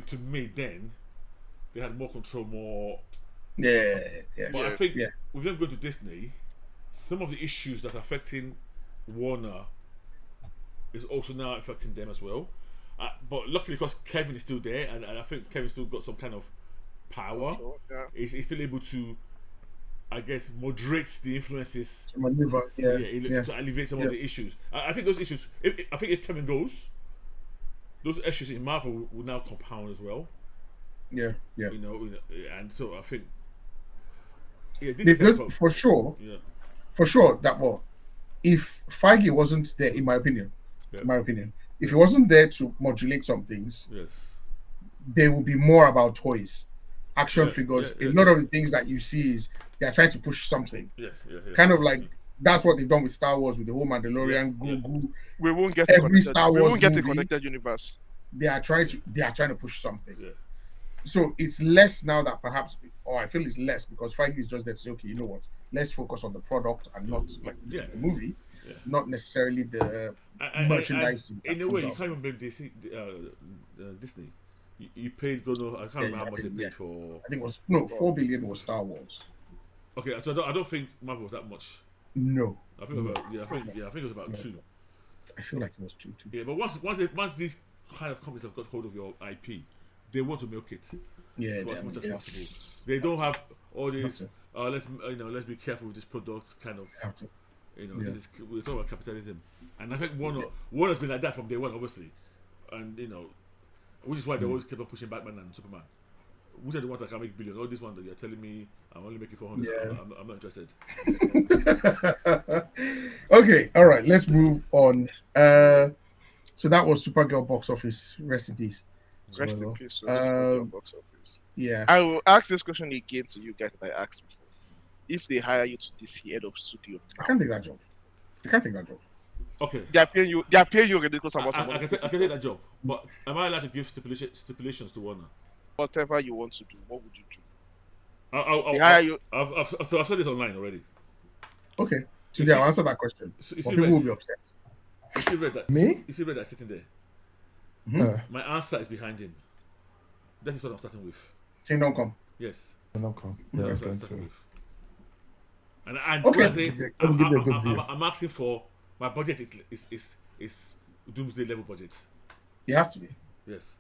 to me then they had more control, more. Yeah. But I Yeah. think Yeah. with them going to Disney, some of the issues that are affecting Warner is also now affecting them as well. But luckily, because Kevin is still there, and I think Kevin still got some kind of power, Sure, yeah. he's still able to, I guess, moderate the influences. Maneuver. Yeah. To alleviate some of the issues. I think those issues. I think if Kevin goes, those issues in Marvel will now compound as well. Yeah. You know, and so I think. Yeah, this Because is for sure, that if Feige wasn't there, in my opinion, if he wasn't there to modulate some things, yes. there will be more about toys, action figures. Yeah, A lot of the things that you see is they are trying to push something. Yes, Kind of like that's what they've done with Star Wars with the whole Mandalorian, Grogu. We won't get Every Star we Wars won't get a movie, connected universe. they are trying to push something. Yeah. So it's less now that perhaps, or I feel it's less because Feige is just there to say, okay, you know what? Let's focus on the product and not like the movie, not necessarily the merchandising. In a way, you can't even blame Disney. You paid Gono. I can't remember how much they paid for. I think it was 4 billion was Star Wars. Okay, so I don't think Marvel was that much. No, I think I think it was about 2. I feel like it was 2. Yeah, but once these kind of companies have got hold of your IP, they want to milk it for as much as possible. They don't have all these. Let's be careful with this product. Kind of. This is we're talking about capitalism, and I think Warner's been like that from day one, obviously, and which is why they always kept on pushing Batman and Superman. Which are the ones that can make billion? All these ones that you're telling me I'm only making 400. Yeah. I'm not interested. Okay, all right, let's move on. So that was Supergirl box office. Rest in peace. Rest in peace. Box office. Yeah. I will ask this question again to you guys that I asked before. If they hire you to DC head of studio, I can't take that job. Okay. They are paying you a ridiculous amount of I money. can take that job, but am I allowed to give stipulations to Warner? Whatever you want to do, what would you do? I'll They hire you. I've said this online already. Okay. Today I'll answer that question. You But see people Red? will be upset. You see Red? Me? You see Red that's sitting there? My answer is behind him. That is what I'm starting with. Kingdom Come. Yes. No come. Yeah, That's what I'm going starting to. with. And Okay. I say, Give me a good deal. I'm asking for my budget is doomsday level budget. It has to be. Yes.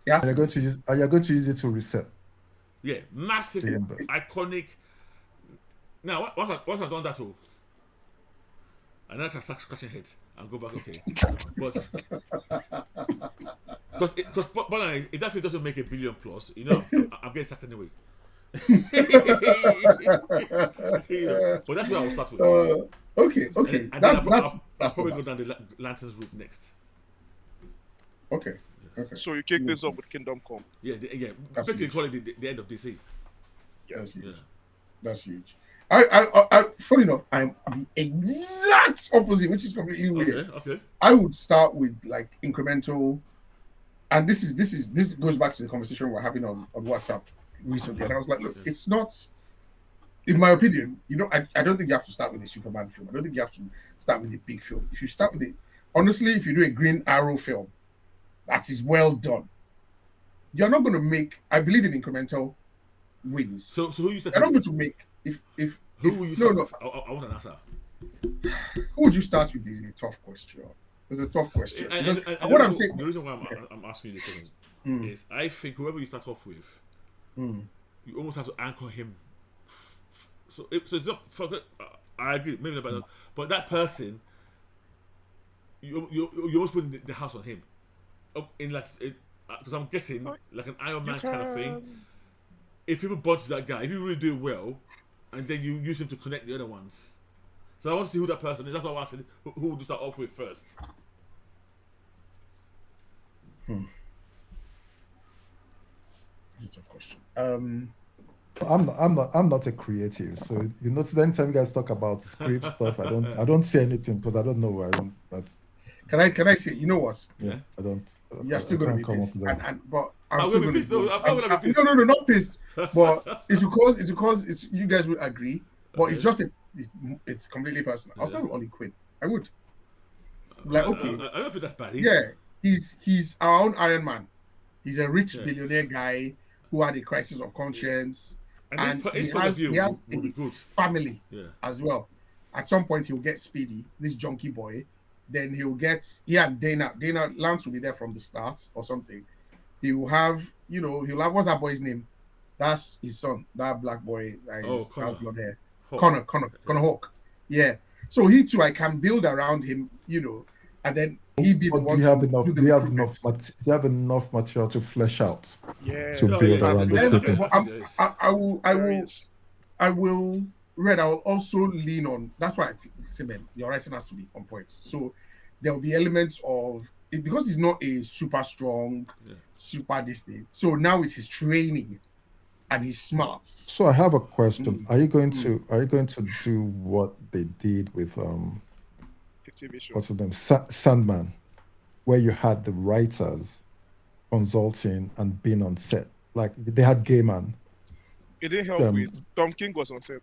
It has And to you're going to use it to reset. Yeah, massive, The inverse. iconic. Now, once I've done that, and then I can start scratching heads and go back. Okay, but because if that film doesn't make $1 billion plus, I'm getting sacked anyway. But that's where I will start with. Okay. And That's then I'll that's probably not go down the Lanterns route next. bad. Okay. So you kick this up with Kingdom Come. Yeah. That's Basically, huge. call it the end of DC. That's huge. Yeah. That's huge. I funny enough, I'm the exact opposite, which is completely weird. Okay. I would start with like incremental, and this goes back to the conversation we're having on WhatsApp recently, and I was like, look, it's not, in my opinion, I don't think you have to start with a Superman film. I don't think you have to start with a big film. If you start with honestly, if you do a Green Arrow film that is well done, you're not going to make. I believe in incremental wins. So who you start? You're not going to make Who will you start with? I want an answer. Who would you start with? Is a tough question. It's a tough question. And what I'm saying, the reason why I'm asking you this question is I think whoever you start off with, you almost have to anchor him. So it's not. I agree, maybe not better, but that person, you almost put the house on him. because I'm guessing like an Iron Man You kind of thing. can. If people bond to that guy, if you really do it well, and then you use him to connect the other ones. So I want to see who that person is. That's why I'm asking who would you start off with first. This is a tough question. I'm not a creative, so you notice anytime you guys talk about script stuff, I don't see anything because I don't know. That's Can I say? You know what? yeah. I don't. You're still I going to can't be come up pissed, with that. but I'm I'm still gonna going be to pissed though. I'm gonna be pissed. No, not pissed. But it's because you guys would agree. But it's just it's completely personal. I'll start with Ollie Quinn. I would. Like, okay, I don't think that's bad. yeah, he's our own Iron Man. He's a rich billionaire guy who had a crisis of conscience, and he has would be a good. family Yeah. as well. At some point, he'll get Speedy, this junkie boy. Then he and Dana. Lance will be there from the start or something. He will have, he'll have, what's that boy's name? That's his son, that black boy that has blonde hair. Connor Hawk. Yeah. So he too, I can build around him, and then he be the one do you have to enough? do Do the you have recruitment. enough? Do you have enough material to flesh out Yeah. to build around yeah, those yeah, people? yeah. I will. Red. I will also lean on. That's why I think, Simon, your writing has to be on point. So there will be elements of it because he's not a super strong, super this thing. So now it's his training and his smarts. So I have a question. Are you going to do what they did with what's the name, Sandman, where you had the writers consulting and being on set, like they had Gaiman. It didn't help with Tom King was on set.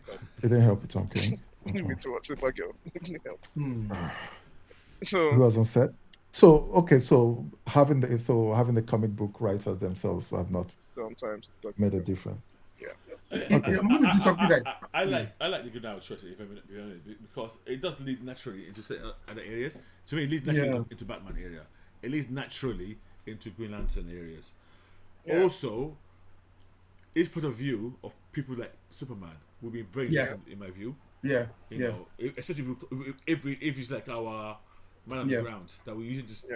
It didn't help with Tom King. With Supergirl. It didn't help. Who So was on set? So okay, so having the comic book writers themselves have not sometimes made a difference. I'm going to do something that's. I like the good now choice if I'm gonna be honest, because it does lead naturally into certain other areas. To me, it leads naturally into Batman area. It leads naturally into Green Lantern areas. Yeah. Also, his point of view of people like Superman will be very interesting in my view. Yeah. You know, especially if he's like our man on the ground that we usually just.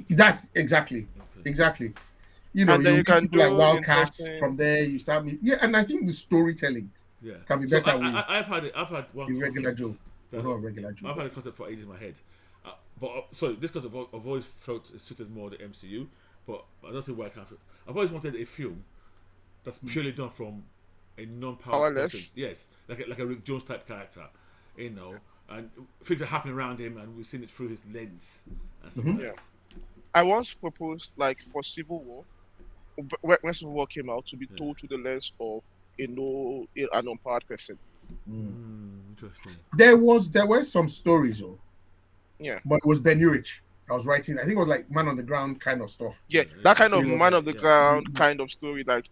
That's exactly. And then you can do like Wildcats from there. You start and I think the storytelling can be better. I've had one regular Joe. Regular Joe. I've had a concept for ages in my head, this concept I've always felt it suited more the MCU, but I don't see why I can't. I've always wanted a film that's purely done from a non-powered person. Yes, like a Rick Jones type character, and things are happening around him, and we've seen it through his lens and stuff like that. I once proposed, like, for Civil War, when Civil War came out, to be told through the lens of an unpowered person. Interesting. There were some stories, though. Yeah. But it was Ben Urich. I was writing. I think it was like man on the ground kind of stuff. Yeah, that kind of man on the ground kind of story. Like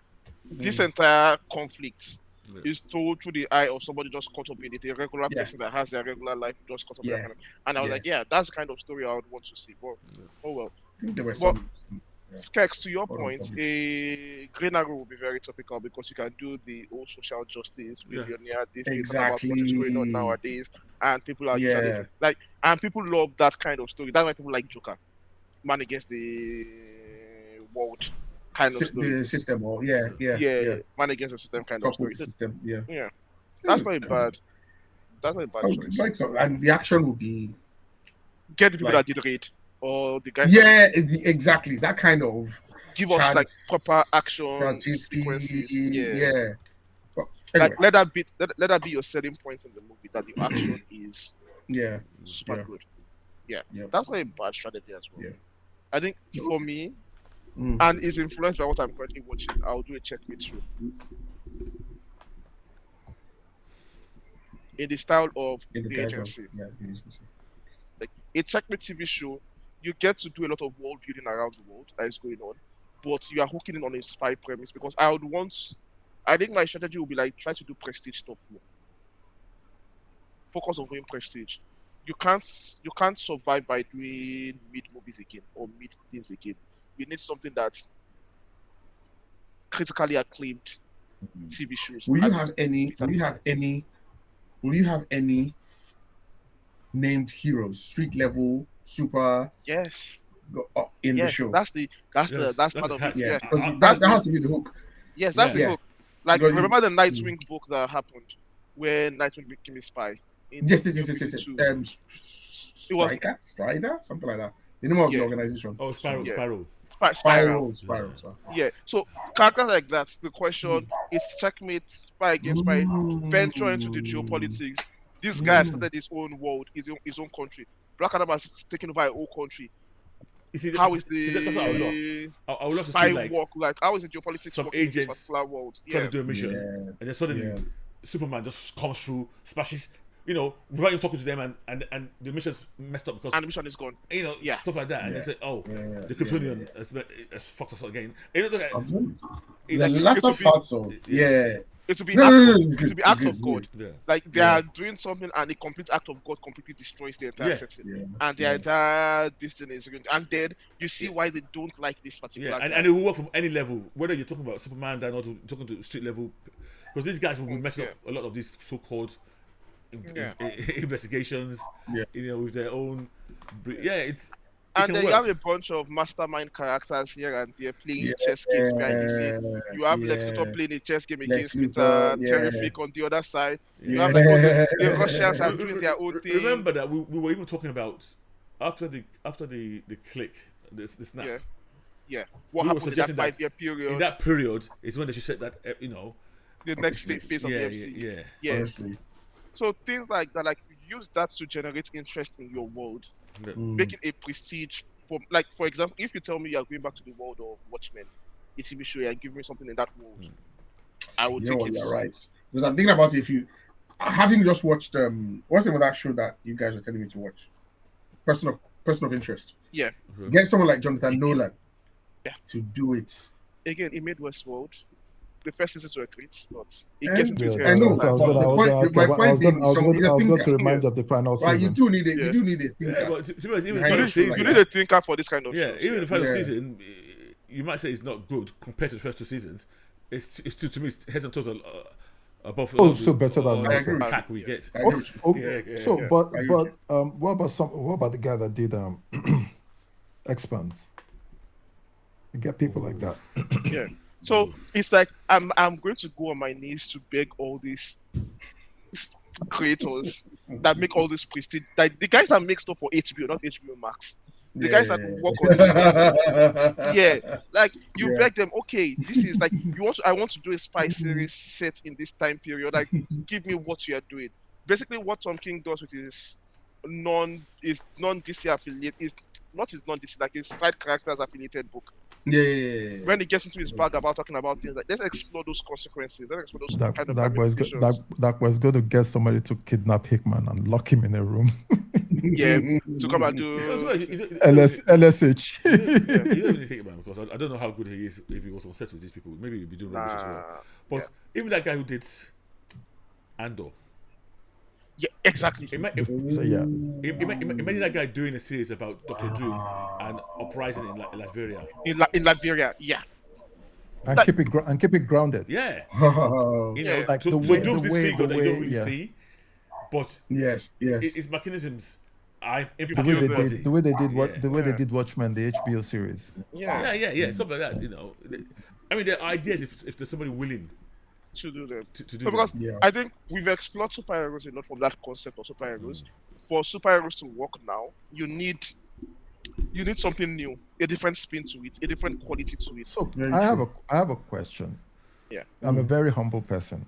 this entire conflict is told through the eye of somebody just caught up in it. A regular person that has their regular life just caught up in it. And I was like, that's the kind of story I would want to see. But oh well. I think there were some. Kex, to your point, a Green Arrow will be very topical because you can do the old social justice, billionaire, this about what is going on nowadays, and people are usually and people love that kind of story. That's why people like Joker, man against the world kind of story. The system, or man against the system kind of story. System, that's not a bad. That's not a bad choice. Like so, and the action would be get the people that did raid. Or the guys exactly that kind of give us like proper action sequences. But anyway. Like let that be your selling point in the movie, that the action is super good. That's not a bad strategy as well. I think for me, and is influenced by what I'm currently watching, I'll do a checkmate show in the style of the agency. Like a checkmate TV show, you get to do a lot of world building around the world that is going on, but you are hooking in on a spy premise because I think my strategy will be like try to do prestige stuff more. Focus on doing prestige. You can't survive by doing mid movies again or mid things again. You need something that's critically acclaimed TV shows. Will you have any named heroes, street level, super? Yes. in the Yes, show. that's Yes, that's that's part a of cat, it. Yeah, Yeah, because that's that has to be the hook. yes, that's the Yeah. hook. Like, Because remember the Nightwing book that happened when Nightwing became a spy in Yes, New yes. 52? It was Strider, something like that. The name of the Yeah, organization. Oh, Sparrow, yeah, Sparrow. Spiral. Spiral. Yeah, so characters like that. The question is checkmate, spy against spy, venture into the geopolitics. This guy started his own world, his own country. Black Adam has taken over a whole country. You see, How is that's what I would love. the I would love to spy see like work? Like, how is the geopolitics some working in this agents particular world? trying Yeah, to do a mission, Yeah. and then suddenly Yeah. Superman just comes through, splashes, without even talking to them, and the mission's messed up because and the mission is gone. Yeah. stuff like that, and then Yeah. say, oh, Yeah. the Kryptonian has fucked us up again. Like, I've noticed. it- The like, latter it should be- parts of It to be No, act no, of, no, it's it good, to be it's act good, of it's God. yeah, Like they Yeah. are doing something and a complete act of God completely destroys the entire Yeah. setting. Yeah. And the Yeah. entire destiny is ruined. And then you see why they don't like this particular yeah, guy. and it will work from any level, whether you're talking about Superman down or talking to street level, because these guys will be messing up a lot of these so-called Yeah. investigations, Yeah. with their own. It And can then work. you have a bunch of mastermind characters here and there playing chess games behind the scene. You have Lex Luthor playing a chess game against Mr. Terrific on the other side. You have like all the Russians are doing their own thing. Remember that we were even talking about after the click, the snap. Yeah. Yeah. We What were happened in that suggesting that 5-year period? In that period is when they should set that The next phase of yeah, the MC. yeah. Honestly. So things like that, like use that to generate interest in your world. Make it a prestige. For example, if you tell me you're going back to the world of Watchmen, a TV show, and give me something in that world, I will take it. You're right. Because I'm thinking about if you, having just watched, what's the name of that show that you guys are telling me to watch? Person of Interest. Yeah. Get someone like Jonathan Nolan. Yeah. To do it. Again, he made Westworld. The first season to a treat, but it And- gets into his Yeah, head. I know, so I was but gonna- the I was point- gonna ask my about- I point was gonna- being I was some- he's a going to thinker. remind you of the final Right, you season. do need a Yeah. thinker. Yeah, but to be honest, even the Behind final it, like season, You need a thinker for this kind of yeah, shows. even the final Yeah. season, you might say it's not good compared to the first two seasons. It's to me it's heads and toes above. Oh, so better than I agree with pack we get. I agree with you. Okay, Yeah, so yeah. but I but what about the guy that did Expanse? You get people like that. Yeah. So it's like I'm going to go on my knees to beg all these creators that make all this prestige. Like the guys that make stuff for HBO, not HBO Max. The guys that work on it. Yeah. Like you Yeah. beg them, okay, this is like I want to do a spy series set in this time period. Like give me what you are doing. Basically what Tom King does with his non DC affiliate is not his non DC, like his side characters affiliated book. Yeah. When he gets into his bag about talking about things, like let's explore those consequences. Let's explore those That kind of that was ramifications. that was going to get somebody to kidnap Hickman and lock him in a room. Yeah, to come and LSH. You don't really think about him because I don't know how good he is if he was on set with these people. Maybe he'd be doing rubbish as well. But even that guy who did Andor, yeah, exactly. So yeah, imagine that guy doing a series about Doctor Doom and uprising in Latveria. In Latveria, yeah. and keep it grounded. Yeah, Yeah. Like to the way- do the this way- figure the that you don't way- really yeah. see, but Yes. its mechanisms are The impact way your they body. did, the way they did what, Yeah. the way they did Watchmen, the HBO series. Yeah, Stuff like that. I mean, there are ideas if there's somebody willing to do them. to do So because Yeah. I think we've explored superheroes a lot from that concept of superheroes. For superheroes to work now, you need something new, a different spin to it, a different quality to it. So Very I true. have a question. Yeah. I'm a very humble person.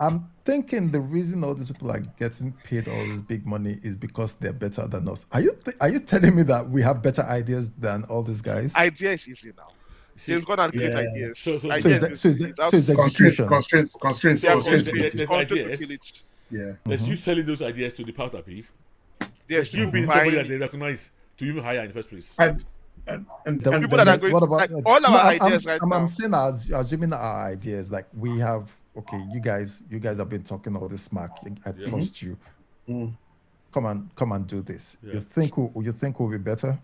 I'm thinking the reason all these people are getting paid all this big money is because they're better than us. Are you telling me that we have better ideas than all these guys? Idea is easy now. See, They've got and create yeah. ideas. So so Ideas is easy. so is That's- execution. Constraints. Yeah, there's constraints ideas. to kill it. Yeah. There's you selling those ideas to the powder beef. There's You being somebody that they recognize to even hire in the first place. And people that are going what to- about like, all our ideas I'm, right I'm, now. I'm saying assuming our ideas, like we have, okay, you guys have been talking all this smack. I trust you. Mm. Come and do this. Yeah. You think we'll be better?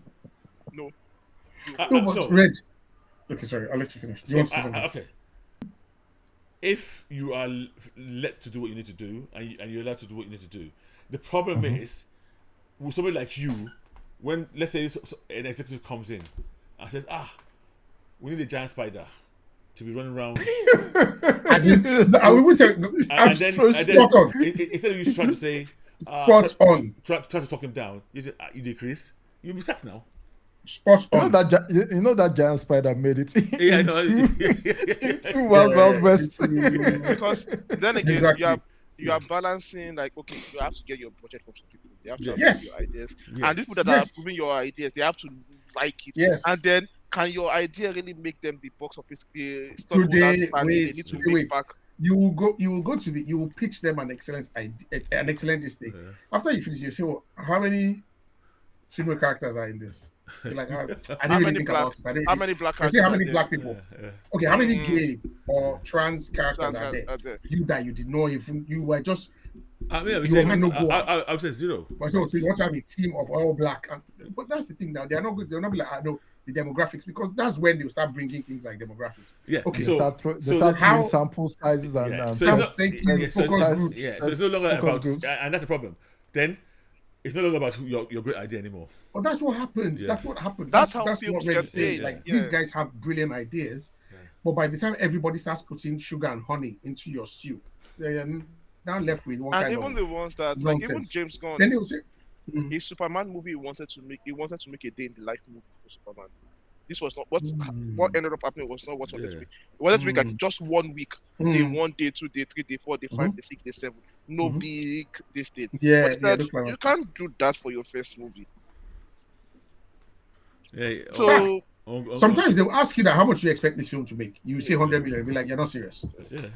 No. No, but Red. Okay, sorry. I'll let you finish. You So, want to say something? okay. If you are let to do what you need to do, and you're allowed to do what you need to do, the problem is, with somebody like you, when let's say an executive comes in and says, we need a giant spider to be running around, As in, I will tell and then spot on. instead of you trying to say, Spot on. try to talk him down, you decrease, you'll be sacked now. Spot You know on. that you know that giant spider made it Yeah, no, into Wild West. Because then again, Exactly. you are balancing, like, okay, you have to get your budget from some people. They have to Yes. approve your ideas. Yes. And these people that Yes. are approving your ideas, they have to like it. Yes. And then, can your idea really make them the box office? The Today, stockholders family, they wait, need to wait. make back. You will go to the. You will pitch them an excellent idea, an excellent mistake. Yeah. After you finish, you say, "Well, how many female characters are in this?" You're like, I didn't really many think black- about it. I didn't How really- many black I say, how characters many are black there? people? Yeah. Okay, how many gay or trans characters Trans are there? are there? You that you did not even. You were just. I mean, You are no go. I would say zero. So you want to have a team of all black, but that's the thing now. They are not good. They're not be like, no, the demographics, because that's when they'll start bringing things like demographics. Yeah. Okay. They So start so doing how- sample sizes and Yeah. and So it's some- not- Thank you, yeah, so focus that's- groups. Yeah, so it's no longer focus about, groups. and that's the problem. Then it's no longer about your great idea anymore. But that's what happens. Yeah. That's what happens. That's how what films Red get is saying. made. Like Yeah. these guys have brilliant ideas, Yeah. but by the time everybody starts putting sugar and honey into your stew, they are now left with one And kind even of. the ones that, like, even nonsense. James Gunn, Then they'll say, his Superman movie, he wanted to make a day in the life movie for Superman. This was not what ended up happening. Was not what wanted to Yeah. make. It wanted to make like just 1 week, day mm, 1, day 2, day 3, day 4, day 5, Mhm. day 6, day 7. No Mhm. big this thing. yeah, But he yeah, said, look like you can't do that for your first movie. Yeah. So Facts. Sometimes they'll ask you that how much do you expect this film to make? You say 100 million, be like, you're not serious.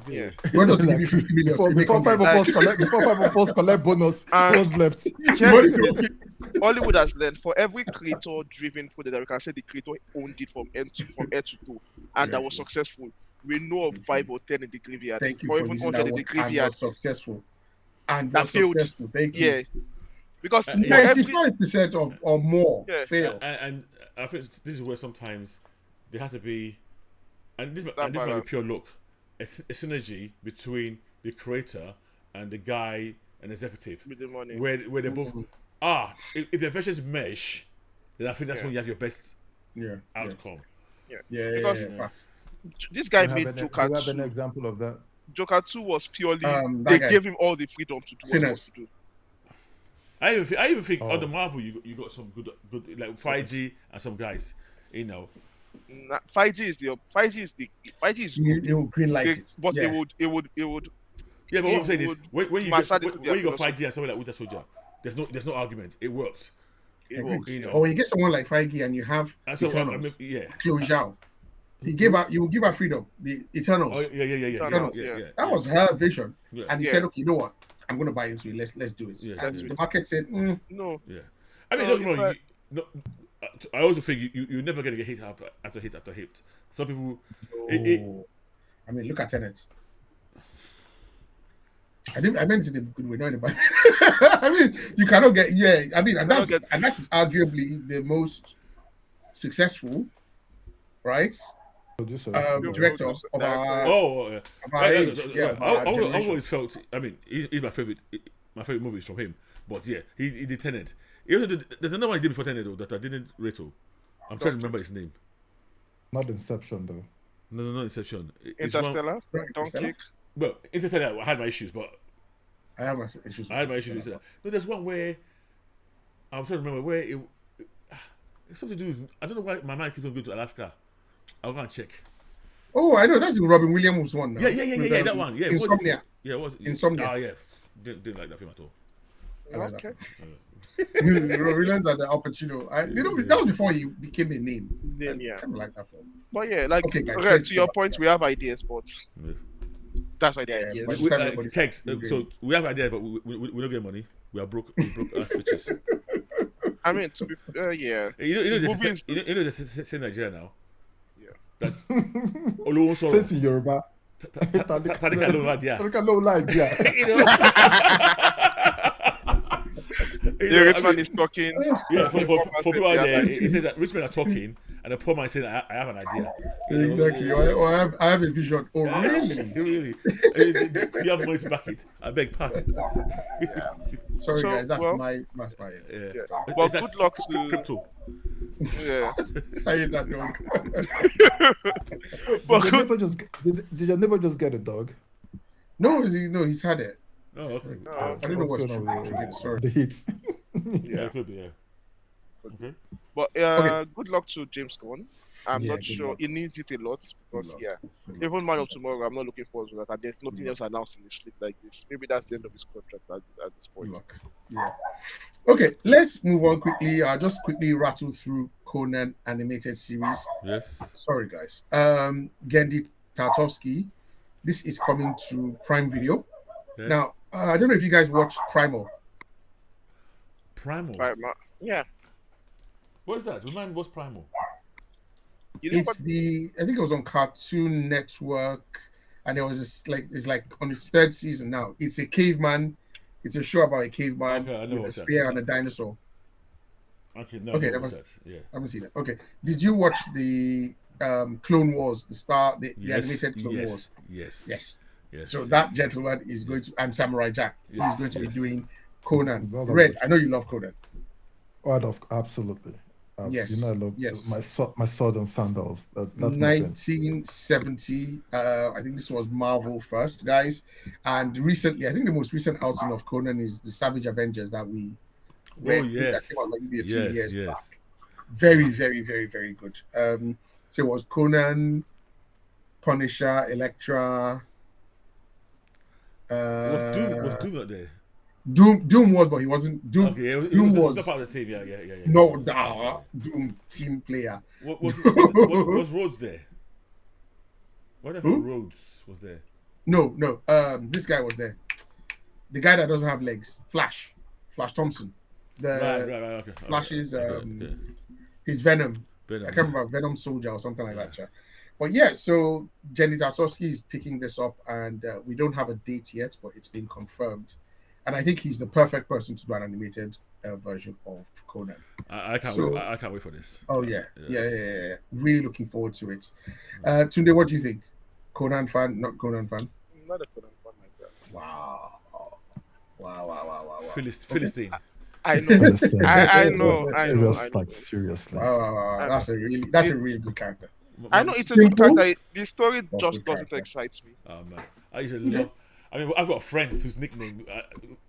yeah. We're just give you 50 million. so you make Before 100. five of us collect bonus, And- what's left? Here's the thing. Hollywood has learned, for every creator-driven project that we can say the creator owned it from end to toe, and that was successful. We know of 5 or 10 in the graveyard, Thank you or for even using 100 that in the word. And graveyard. was successful. And That was failed. successful. Thank you. Yeah, because for yeah. every 95% of or more Yeah. fail. And I think this is where sometimes there has to be, and this might balance. be pure luck, a synergy between the creator and the guy and executive, with the money. where they both if the versions mesh, then I think that's Yeah. when you have your best Yeah. outcome. Yeah. Because- Facts. This guy Do made you have Joker an 2. example of that? Joker 2 was purely That they guy. gave him all the freedom to do what he wants Sinners. to do. I even think Oh. on the Marvel you got some good like 5G and some guys, you know. 5G is good. You green light They- it. but yeah. it would Yeah, but what I'm It saying is would when you massage get it to when you their got 5G and something like Winter Soldier, there's no argument. It works. it Agreed. works. You know. Or when you get someone like Feige and you have And so Eternals, yeah. Chloe Zhao, you will give her freedom. The Eternals. Oh yeah. Eternals, Yeah. That was her vision. Yeah. And he Yeah. said, okay, you know what? I'm going to buy into it. Let's do it. Yeah, And yeah. the market said, No, Yeah. I mean, No, don't get me wrong. I also think you're never gonna get hit after hit. Some people. oh. I mean, look at Tenet. I meant it in a good way, not in a bad. I mean, you cannot get I mean, and Cannot that is arguably the most successful, right? Producer. Director of our, Oh, of our age. Yeah, of our I've generation. always felt. I mean, he's my favorite. My favorite movie is from him. But yeah, he did Tenet. He also did, there's another one he did before Tenet though that I didn't rate. I'm trying to remember his name. Not Inception though. No, not Inception. It's one- Interstellar, Interstellar? Dunkirk. Well, Interstellar, I had my issues, but I have my issues. I had my issues with that. No, there's one where I'm trying to remember where it's something to do with. I don't know why my mind keeps on going to Alaska. I'll go and check. Oh, I know. That's the Robin Williams one. Now. Yeah, that one. Yeah, it was- Insomnia. Yeah, it was Insomnia. Ah, yeah. Didn't like that film at all. I like that Okay. film. Robin Williams and Al Pacino. That was before he became a name. Then, yeah. I kind of like that film. But yeah, like Okay, guys, okay, let's to your go. point, we have ideas, but Yeah. that's why the Yeah, ideas. but- We, Time everybody's Kegs, agree. so we have ideas, but we don't get money. We are broke. We broke ass bitches. I mean, to be yeah. You know, Movies- there's a say Nigeria now. Yeah. That's Olowo Say Soro. it in Yoruba. Tadika Loladia. Tarika low life, yeah. You know. The rich man is talking. Yeah, for people out there, Yeah. it says that rich men are talking, and the poor man is saying, I have an idea. You know, Exactly. Or I have a vision. Oh, really? Really? You have money to back it. I beg pardon. Sorry, So, guys. That's well, my yeah. Yeah. Yeah. Is Well, that good luck to crypto. yeah. I hate that dog. Well, Did your good. neighbor just did your neighbor just get a dog? No, he's had it. Oh, okay. I don't know what's going on with triggered. Sorry. the heat. Yeah, Yeah. it could be. Yeah. Okay. But Okay. good luck to James Gunn. I'm Yeah, not good sure luck. he needs it a lot because luck. yeah, Good luck. even Man of Tomorrow, I'm not looking forward to that. And there's nothing Good else announced in the slip like this. Maybe that's the end of his contract at this Good point. luck. Yeah. Okay, let's move on quickly. I'll just quickly rattle through Conan animated series. Yes. Sorry, guys. Gendy Tartovsky. This is coming to Prime Video. Yes. Now, I don't know if you guys watched Primal. Primal. Right, yeah. What's that? Remind me, what's Primal? You know It's I think it was on Cartoon Network, and it was it's like on its third season now. It's a caveman. It's a show about a caveman Okay, I know with a what's that. spear and a dinosaur. Okay, no, Okay, no, that what's was- that? Yeah. I haven't seen it. Okay, did you watch the Clone Wars? The Yes. animated Clone Wars. Yes. Yes. Yes. Yes. So yes, that yes. gentleman is going to, and Samurai Jack. Yes, He's going to yes. be doing Conan. Well, Red, I know you love Conan. Absolutely. Yes, You know, I love yes. my sword and sandals. That's my thing. 1970. I think this was Marvel first, guys. And recently, I think the most recent outing of Conan is the Savage Avengers that we read. Oh, yes. That came out like maybe a few Yes. years Yes. back. Very, very, very, very good. So it was Conan, Punisher, Elektra. Was Doom not there? Doom was, but he wasn't. Doom Okay, it Doom was was not part of the team. Yeah. no Doom team player. Was Rhodes there? What if Who? Rhodes was there? No. This guy was there. The guy that doesn't have legs, Flash Thompson. The Right. Okay. Flash's Okay. his Venom. Venom. I can't remember, Venom Soldier or something like that. Yeah. But yeah, so Jenny Tartovsky is picking this up, and we don't have a date yet, but it's been confirmed. And I think he's the perfect person to do an animated version of Conan. I can't So- wait. I can't wait for this. Oh yeah. Really looking forward to it. Tunde, what do you think? Conan fan, not Conan fan? I'm not a Conan fan like that. Wow. Philistine. I know. Understand. I know. Just like seriously. Wow. That's a really good character. I know it's a good Simple. character. The story But just good doesn't character. excite me. Oh man, I used to love. I mean, I've got a friend whose nickname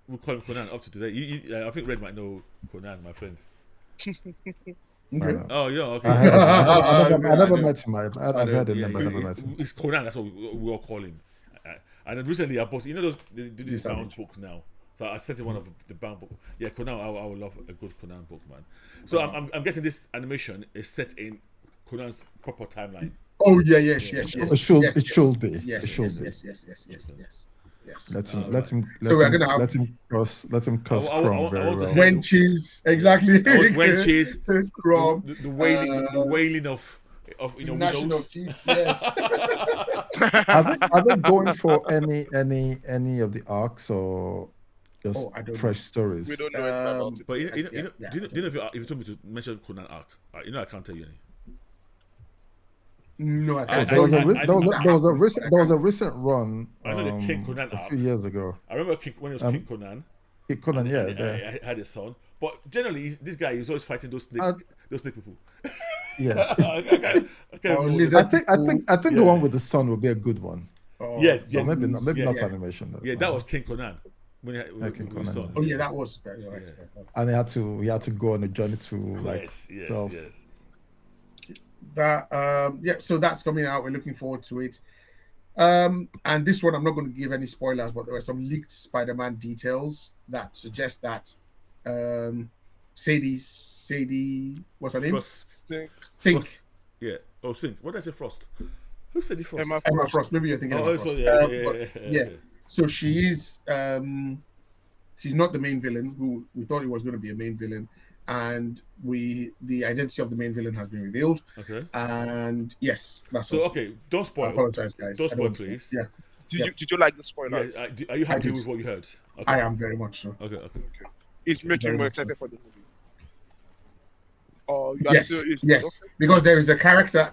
we call him Conan up to today. I think Red might know Conan, my friend. Okay. Oh yeah, okay. I never met him. I've heard the Yeah, name, but I never met him. it's Conan. That's what we all call him. And then recently, I bought. You know those they do these bound Savage. books now. So I sent him one of the bound book. Yeah, Conan. I would love a good Conan book, man. So I'm guessing this animation is set in Conan's proper timeline. Oh yeah, yes. It should be. It should be. Yes. Let him So we're gonna have- let him cross I Chrome want very to well. hear- Wenches, exactly. I want wenches. Chrome. The wailing of National widows. teeth. Yes. Are they going for any of the arcs or just Oh, I don't fresh stories? We don't know anything about it. But you know, Yeah, do you know if you told me to mention Conan arc, I can't tell you any. No, I I- can't. There was a I- recent run I know the King Conan a arc. few years ago. I remember when it was King Conan. Conan, yeah, and I had a son, but generally this guy is always fighting those snake people. yeah. I can't Oh, remember. lizard. I think the Yeah. one with the sun would be a good one. Oh, Yes, So yeah. maybe not Yeah. for animation though. Yeah, that was King Conan. When King we Conan, saw yeah. him. Oh yeah, that was. You're right. And he had to go on a journey to like Yes. self- That so that's coming out. We're looking forward to it. And this one, I'm not going to give any spoilers, but there were some leaked Spider-Man details that suggest that Sadie, what's her name? Frost. Sink. Frost. Yeah. Oh, Sink. What did I say? Frost. Who said the Frost? Emma Frost. Maybe you're thinking Oh, Emma so Frost. yeah. yeah. So she is. She's not the main villain. Who we thought it was going to be a main villain, and the identity of the main villain has been revealed. Okay. And yes, that's So all. okay, don't I spoil. apologize, guys. Don't I spoil, don't- please. Yeah, Did you like the Yeah, spoiler? are you happy did. with what you heard? Okay. I am very much so. Okay. It's making Very you more much so. excited for the movie. Oh, you are Yes, still yes, because there is a character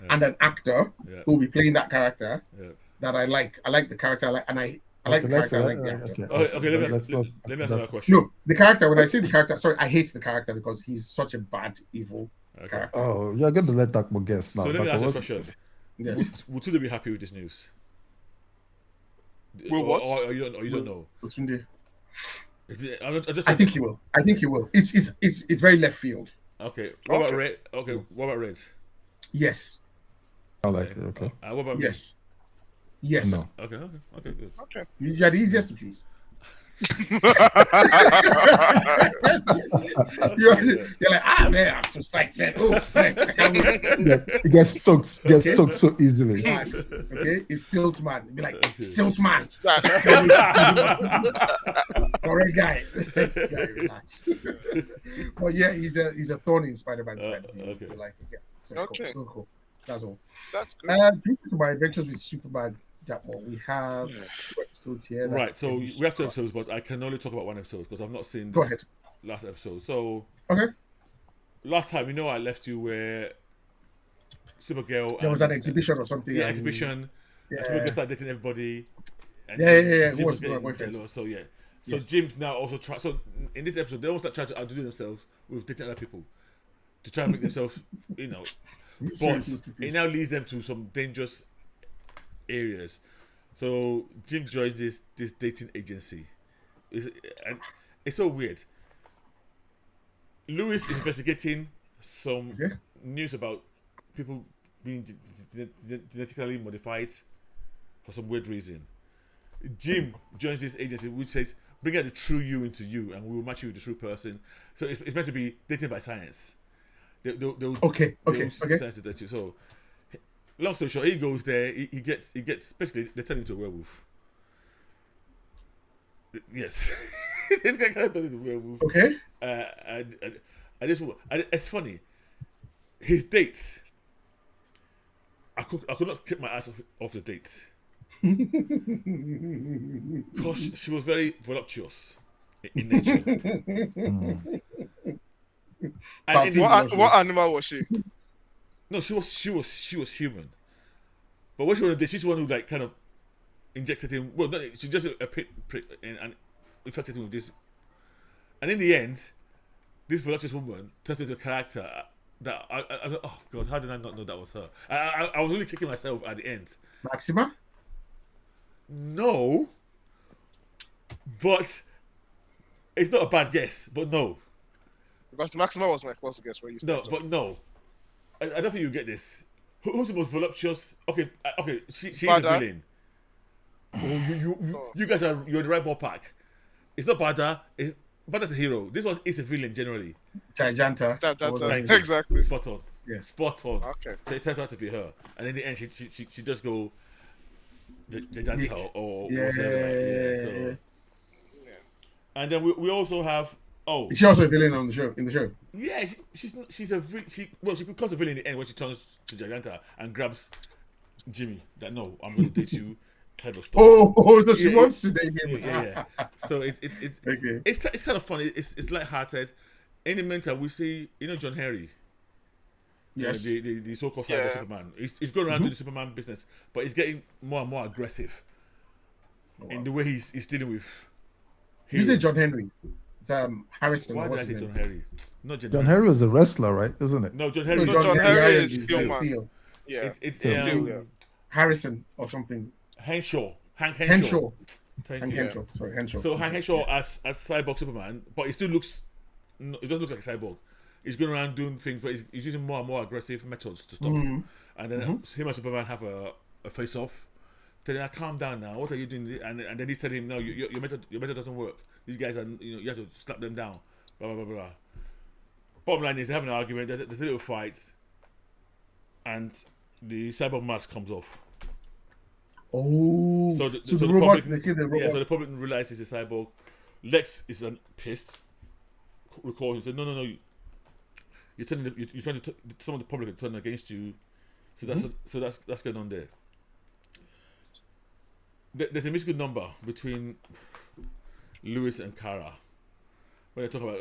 Yeah. and an actor Yeah. who will be playing that character Yeah. that I like. I like the character, and I like the let's character. I like the actor. okay. Okay, let me ask Let's- another that's- question. No, the character. When I say the character, sorry, I hate the character because he's such a bad, evil Okay. character. Oh, you're going to let Dakmo guess now. So let me Dakmo, ask this what's- question: Yes. Would Tunde be happy with this news? With what? Or you don't know? Otunde. Is it, I just I think he will. I think he will. It's very left field. Okay. What about Okay. red? Okay. What about red? Yes. I like it. Okay. What about me? Yes. Yes. No. Okay. Good. Okay. You're the easiest to please. you're like, man, I'm so psyched, man. Oh, man, I can't wait. Yeah, it gets stoked so easily. Relax. Okay, it's Stills man. Be like, Stills man. Alright, guy. Guy, relax. But yeah, he's a thorn in Spider-Man side. Okay. You like it, yeah. So Okay. Cool. That's all. That's good. Due to my adventures with Superman, that one we have 2 episodes here. that Right. So can we be have 2 super- episodes, but I can only talk about 1 episode because I've not seen Go the ahead. last episode. So Okay. last time, I left you where Supergirl. There was and- an exhibition or something. Yeah, and- exhibition. Yeah. And Supergirl started dating everybody. And Yeah. Jim Who was was getting my boyfriend? jealous. So yeah. So Yes. Jim's now also try. So in this episode, they almost like try to outdo themselves with dating other people to try and make themselves, But Seriously, it now leads them to some dangerous areas. So Jim joins this dating agency. And it's so weird. Lewis is investigating some Okay. news about people being genetically modified for some weird reason. Jim joins this agency which says, bring out the true you into you and we will match you with the true person. So it's meant to be dating by science. They'll Okay. science to that too. So long story short, he goes there, he gets basically they turn him into a werewolf. Yes. This guy kind of turned into a werewolf. Okay. And it's funny. His dates, I could not keep my eyes off the date because she was very voluptuous in nature. And in the- What animal was she? no, she was human. But what she wanted to do, she's the one who like kind of injected him. Well, no, she just a prick and infected him with this. And in the end, this voluptuous woman turns into a character that I thought, oh god, how did I not know that was her? I was really kicking myself at the end. Maxima? No, but it's not a bad guess. But no, Because Maxima was my first guess. Where you no, started. but no. I don't think you get this. Who's the most voluptuous? Okay, she's a Bada. villain. You guys you're the right ballpark. It's not Bada. Bada's a hero. This one is a villain generally. Giganta. Thank you. Exactly. Spot on. Yes. Spot on. Okay. So it turns out to be her, and in the end, she does go the Janta or Yeah. whatever. So. And then we also have Is she also a villain on the show? In the show? yeah, she's a she becomes a villain in the end when she turns to Giganta and grabs Jimmy. That no, I'm going to date you, kind of stuff. Oh, so she Yeah, wants to date him. Yeah. So Okay. it's kind of funny. It's lighthearted. In the meantime, we see John Henry. Yes. The so-called cyber Yeah. Superman. He's going around doing the Superman business, but he's getting more and more aggressive in the way he's dealing with. You say heroes. John Henry. It's Harrison. Why or did I what's say his John name? Henry? Not John Henry was a wrestler, right? Isn't it? No, John Henry. No, John Henry Henry is is Steelman. Steel. Yeah. It's Steel, yeah. Harrison or something. Hank Henshaw. Henshaw. Thank Hank you. Henshaw. Sorry, Henshaw. So Hank Henshaw as Cyborg Superman, but he still looks. No, it doesn't look like a cyborg. He's going around doing things, but he's using more and more aggressive methods to stop him. And then him and Superman have a face-off. Telling him, calm down now. What are you doing? And then he's telling him, no, your method doesn't work. These guys are, you have to slap them down. Blah blah blah blah. Bottom line is they're having an argument. There's a little fight, and the cyborg mask comes off. Oh. So the the robot. public, They see the robot. yeah, so the public realizes it's a cyborg. Lex is pissed. Recalls and said, no, you're turning. You're trying to. Some of the public are turning against you. So that's going on there. There's a musical number between Lewis and Kara when they talk about,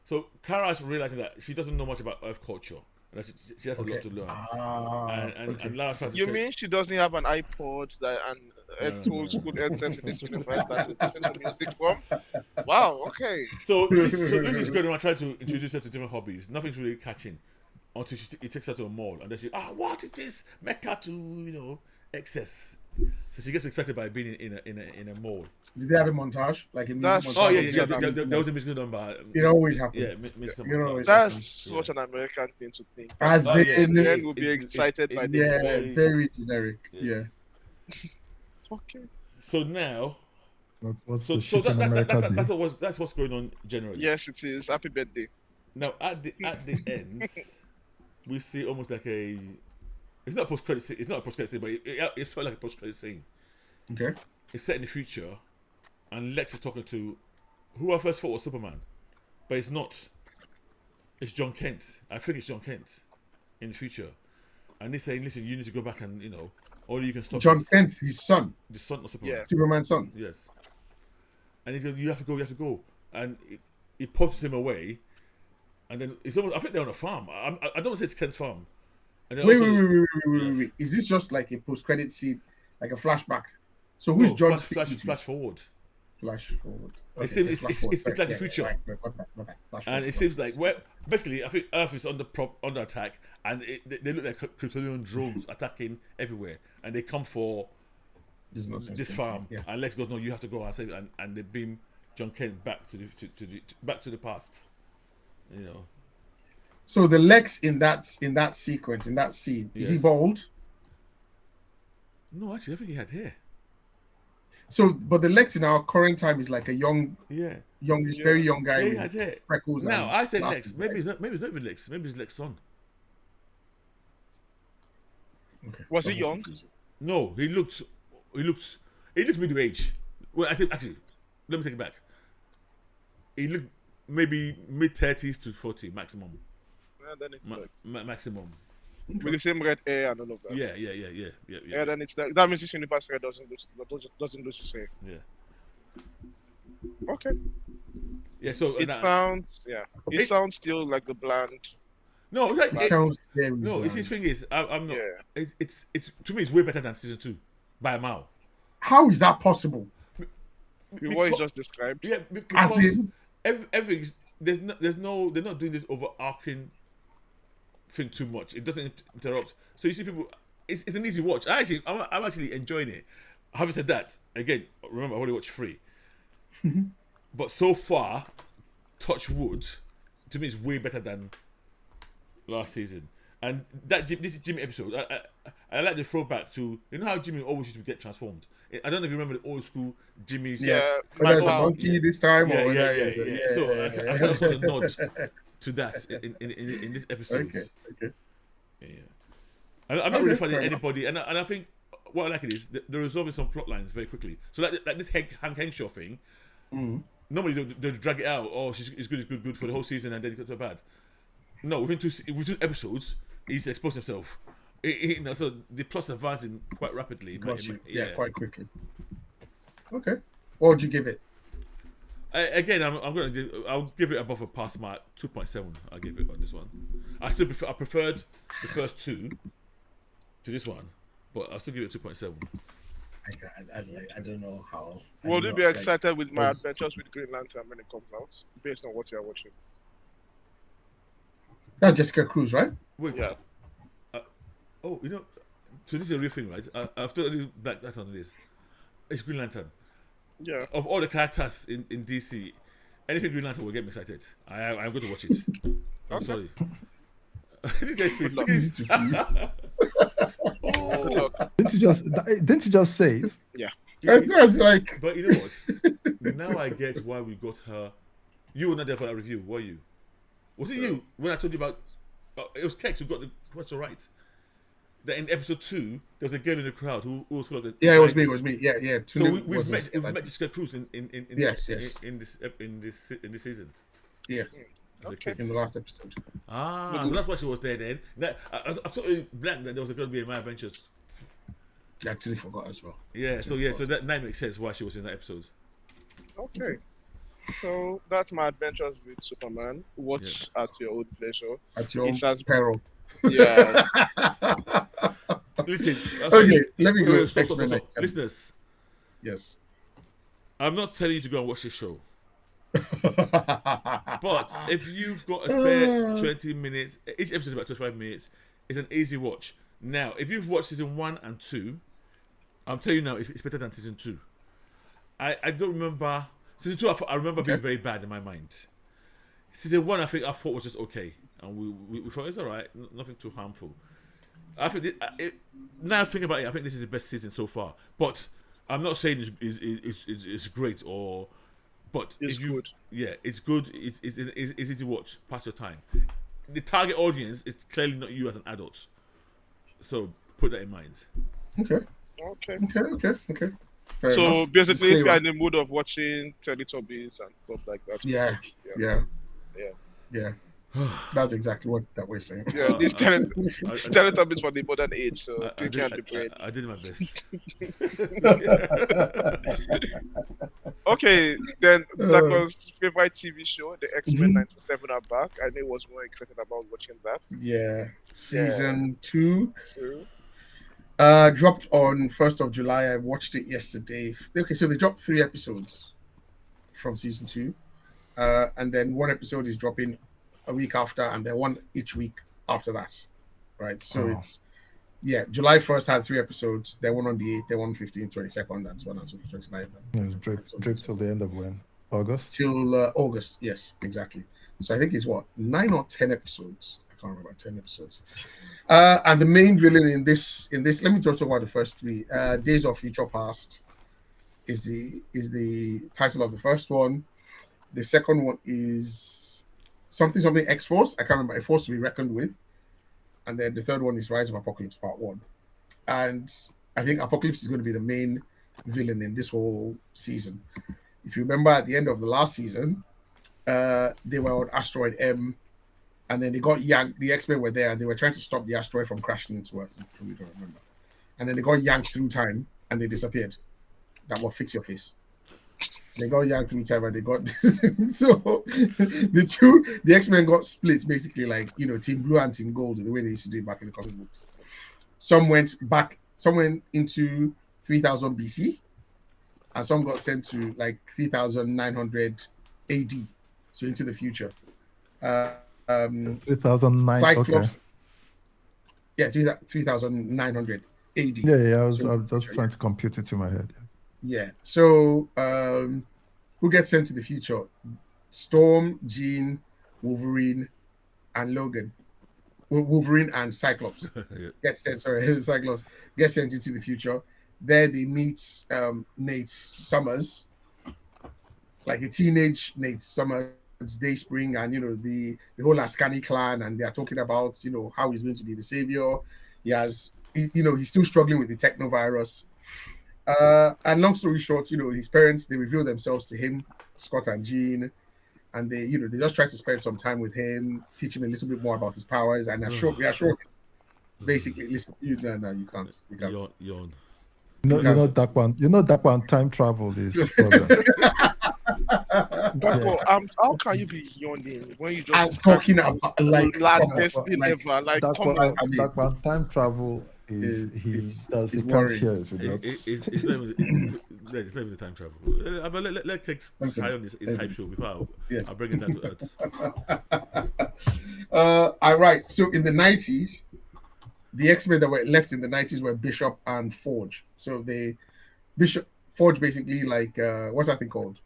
so Kara's realizing that she doesn't know much about Earth culture, She has a lot to learn. And Lara tried to You say, mean she doesn't have an iPod that and No. old school headset in this universe that she listens to music from? Wow, okay. so Lucy's going around trying to introduce her to different hobbies. Nothing's really catching until he takes her to a mall, and then what is this Mecca to excess? So she gets excited by being in a mall. Did they have a montage? Like a music That's- montage? Oh yeah. There was a musical number. It always Yeah, happens. musical You know, number. it's- That's such an American thing to think. As Oh, yes, in, Men will be excited by this. yeah, very generic. Yeah. Okay. So now, What's so the shit in America do? that's what's going on generally. Yes, it is. Happy birthday. Now at the end, we see almost like a. It's not a post credit scene. It's not a post credit scene, but it felt like a post credit scene. Okay. It's set in the future, and Lex is talking to who I first thought was Superman, but it's not. It's John Kent. I think it's John Kent in the future, and he's saying, "Listen, you need to go back and all you can stop." John this. Kent, his son, The son of Superman. Yeah. Superman's son. Yes. And he goes, you have to go. And it pops him away. And then it's almost, I think they're on a farm. I don't say it's Kent's farm. And then Wait, also- wait. Is this just like a post-credit scene, like a flashback? So who's John speaking to? flash forward. Flash forward. It seems- flash it's forward. like the future. Right, flash And forward. it seems like, basically, I think Earth is under attack. And they look like Kryptonian drones attacking everywhere. And they come for There's no sense this to it. farm. Yeah. And Lex goes, no, you have to go. And they beam John Kent back back to the past. So the Lex in that sequence, in that scene, is he Yes. bald? No, actually, I think he had hair. So, but the Lex in our current time is like a Yeah. youngish, very young guy Yeah, he with had hair. freckles. Now and I said glasses, Lex. Maybe right? it's not. Maybe it's not even Lex. Maybe it's Lex's son. Okay. Was he Doesn't young? confuse it. No, he looked middle age. Well, I said actually, let me take it back. He looked maybe mid-30s to 40 maximum. Yeah, then it's like, Maximum. with the same red hair and all of that. Yeah. Yeah, then it's like that means this universe hair doesn't look the same. Yeah. Okay. Yeah. So It sounds It sounds still like the bland. no, like, It sounds very no. bland. The thing is, I'm not. Yeah. It's to me, it's way better than season 2 by a mile. How is that possible? What you Because- just described. Yeah, As because in, everything they're not doing this overarching thing too much. It doesn't interrupt. So you see people. It's an easy watch. I'm actually enjoying it. Having said that, again, remember I only watched 3, but so far, touch wood, to me, is way better than last season. And this Jimmy episode, I like the throwback to how Jimmy always used to get transformed. I don't know if you remember the old school Jimmy's. Yeah, whether it's a wow. monkey this time Yeah, or yeah, whether yeah, it's yeah. So I kind of want to nod to that in this episode. Okay. Yeah. I'm not really Okay, finding fair enough. anybody, and I think what I like it is they're resolving some plot lines very quickly. So like this Hank Henshaw thing, normally they drag it out. Oh, it's good for the whole season, and then it got so bad. No, within two episodes, he's exposed himself. So the plot's advancing quite rapidly. Yeah, quite quickly. Okay. What would you give it? Again, I'll give it above a pass mark. 2.7. I'll give it on this one. I preferred the first 2 to this one, but I'll still give it 2.7. I don't know how. I Will don't you know, be like, excited with my because- adventures with Green Lantern when it comes out, based on what you're watching? That's Jessica Cruz, right? Wait. Yeah. So this is a real thing, right? I've told you black that on this. It's Green Lantern. Yeah. Of all the characters in DC, anything Green Lantern will get me excited. I'm going to watch it. I'm sorry. This guy's face. Look at Easy his- to please. Good Oh, luck. Didn't you just say it? That's like but you know what? Now I get why we got her. You were not there for that review, were you? Was it you when I told you about? It was Kex who got the question right. That in episode 2 there was a girl in the crowd who was full of the. it was me. Yeah. So we've met Jessica Cruz in Yes. in this season. Yes, As a Okay. kid. in the last episode. So that's why she was there then. I've totally blanked that there was going to be a My Adventures. I actually forgot as well. So that now makes sense why she was in that episode. Okay. So that's my adventures with Superman. Watch at your own pleasure. At your own It has- peril. Yeah. Listen. Okay, let me go. Stop. X-Men 97. Listeners, Yes. I'm not telling you to go and watch this show. But if you've got a spare 20 minutes, each episode is about 25 minutes, it's an easy watch. Now, if you've watched season 1 and 2, I'm telling you now, it's better than season 2. I don't remember. Season 2, I remember being very bad in my mind. Season 1, I thought was just okay. And we thought it's alright, nothing too harmful. I think now thinking about it, I think this is the best season so far. But I'm not saying it's great or. But It's good. Yeah, it's good. It's easy to watch. Pass your time. The target audience is clearly not you as an adult, so put that in mind. Okay. Okay. Fair So enough. basically, if you're Disclaimer. in the mood of watching Teletubbies and stuff like that. Yeah. That's exactly what that we're saying. Yeah, these Teletubbies for the modern age, so I Pinky and the Brain. I did my best. Okay, then that was favorite TV show. The X-Men '97 are back. I know was more excited about watching that. Yeah. Season 2 So, dropped on 1st of July. I watched it yesterday. Okay, so they dropped 3 episodes from season 2. And then 1 episode is dropping a week after, and then 1 each week after that. Right. So it's July 1st had 3 episodes, then 1 on the 8th, then 1 on 15th, 22nd, and so on and so forth, 29th. It's draped till the end of when? August? Till August, yes, exactly. So I think it's 9 or 10 episodes. I can't remember, 10 episodes. And the main villain in this, let me just talk about the first 3. Days of Future Past is the title of the first one. The second one is something X-Force. I can't remember. A force to be reckoned with. And then the third one is Rise of Apocalypse Part 1. And I think Apocalypse is going to be the main villain in this whole season. If you remember, at the end of the last season, they were on Asteroid M, and then they got yanked. The X-Men were there, and they were trying to stop the asteroid from crashing into Earth. I probably don't remember. And then they got yanked through time, and they disappeared. That will fix your face. They got yanked through time, and they got so the X-Men got split basically, like Team Blue and Team Gold, the way they used to do it back in the comic books. Some went into 3000 BC, and some got sent to like 3900 AD, so into the future. 3009. Cyclops, Okay. yeah, 3900 AD. Yeah. I was just trying to compute it in my head. Yeah. So, who gets sent to the future? Storm, Jean, Wolverine, and Logan. Wolverine and Cyclops Cyclops gets sent into the future. There they meet Nate Summers, like a teenage Nate Summers, Dayspring, and the whole Ascani clan, and they are talking about how he's going to be the savior. He's still struggling with the technovirus. And long story short, his parents, they reveal themselves to him, Scott and Jean, and they just try to spend some time with him, teach him a little bit more about his powers, and reassure him. Basically, listen, you can't. Yawn. That one time travel is a problem. How can you be yawning when you just I'm talking about like ladness ever? Like, come on. That one time travel he can't hear it without. It's not even the time travel. But let Kex carry on his hype show before I'll bring it down to earth. All right. So in the 90s, the X-Men that were left in the 90s were Bishop and Forge. So Forge basically, like what's that thing called?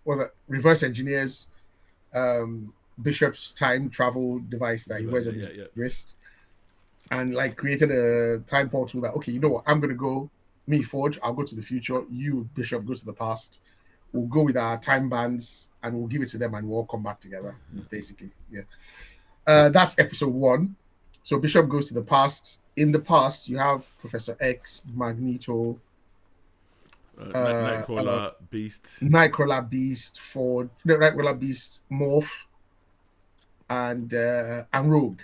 Was it reverse engineers Bishop's time travel device that he wears on his wrist, and like created a time portal that, okay, you know what, I'm gonna go, me Forge, I'll go to the future, you Bishop go to the past, we'll go with our time bands and we'll give it to them and we'll all come back together, basically. That's episode 1. So Bishop goes to the past. In the past, you have Professor X, Magneto, Nightcrawler, Beast, Forge, Nightcrawler, Beast, Morph, and Rogue.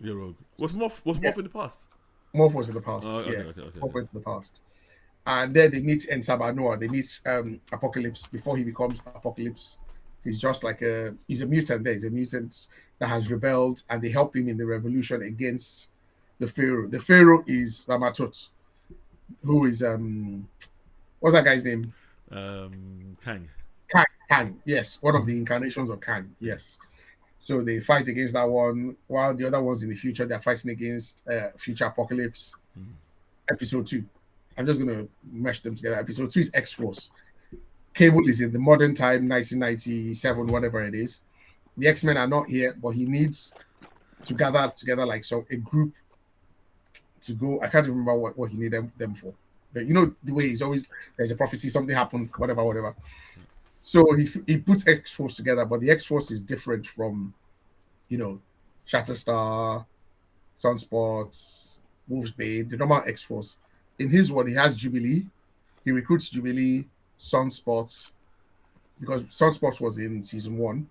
Yeah, Rogue. Was Morph in the past? Morph was in the past. Okay. Morph went in the past. And then they meet Ensabanoa. They meet Apocalypse before he becomes Apocalypse, He's just like he's a mutant there. He's a mutant that has rebelled, and they help him in the revolution against the Pharaoh. The Pharaoh is Ramatut, who is what's that guy's name? Kang. Kang, yes, one of the incarnations of Kang, yes. So they fight against that one, while the other ones in the future they're fighting against Future Apocalypse. Episode 2. I'm just gonna mesh them together. Episode 2 is X-Force. Cable is in the modern time, 1997, whatever it is. The X-Men are not here, but he needs to gather together like a group to go. I can't remember what he needed them for. But you know the way he's always, there's a prophecy, something happened, whatever. So he puts X-Force together, but the X-Force is different from, Shatterstar, Sunspots, Wolfsbane, the normal X-Force. In his one, he has Jubilee. He recruits Jubilee, Sunspots, because Sunspots was in season 1.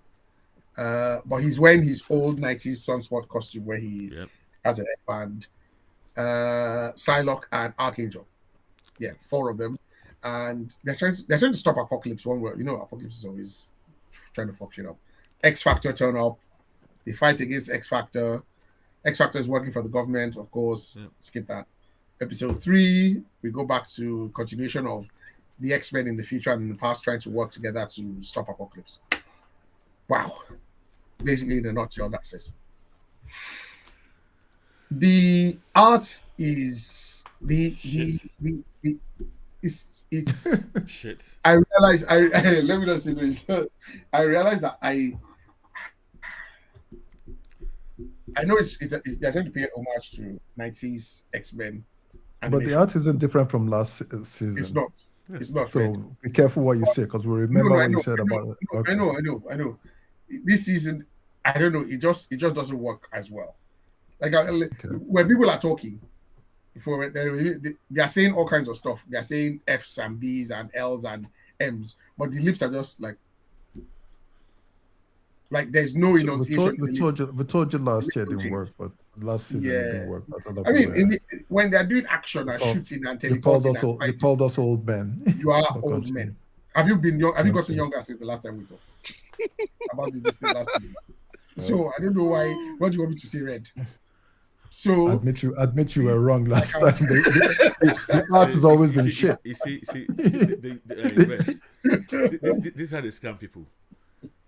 But he's wearing his old 90s Sunspot costume where he has a headband. Psylocke and Archangel. Yeah, 4 of them. And they're trying to stop Apocalypse one where Apocalypse is always trying to fuck shit up. X-Factor turn up. They fight against X-Factor. X-Factor is working for the government, of course. Skip that. Episode 3, we go back to continuation of the X-Men in the future and in the past trying to work together to stop Apocalypse. Wow. Basically, in a nutshell, that's it. The art is it's Shit. I realize let me not say this. I realize that I know they're trying to pay homage to 90s X-Men. But the art isn't different from last season. It's not. It's not. So be careful what you say, because we remember what you said about it. Okay. I know. This season, I don't know. It just doesn't work as well. Like when people are talking, they are saying all kinds of stuff. They are saying F's and B's and L's and M's, but the lips are just like there's no enunciation. We told you last year it didn't work, but last season it didn't work. I mean, when they're doing action and shooting and teleporting, you called us old men. You are old men. Have you been young? Have you gotten younger since the last time we talked about this thing last season? So I don't know why. What do you want me to say, Red? So admit you were wrong last time. The art has always been shit. You see, this is how they scam people.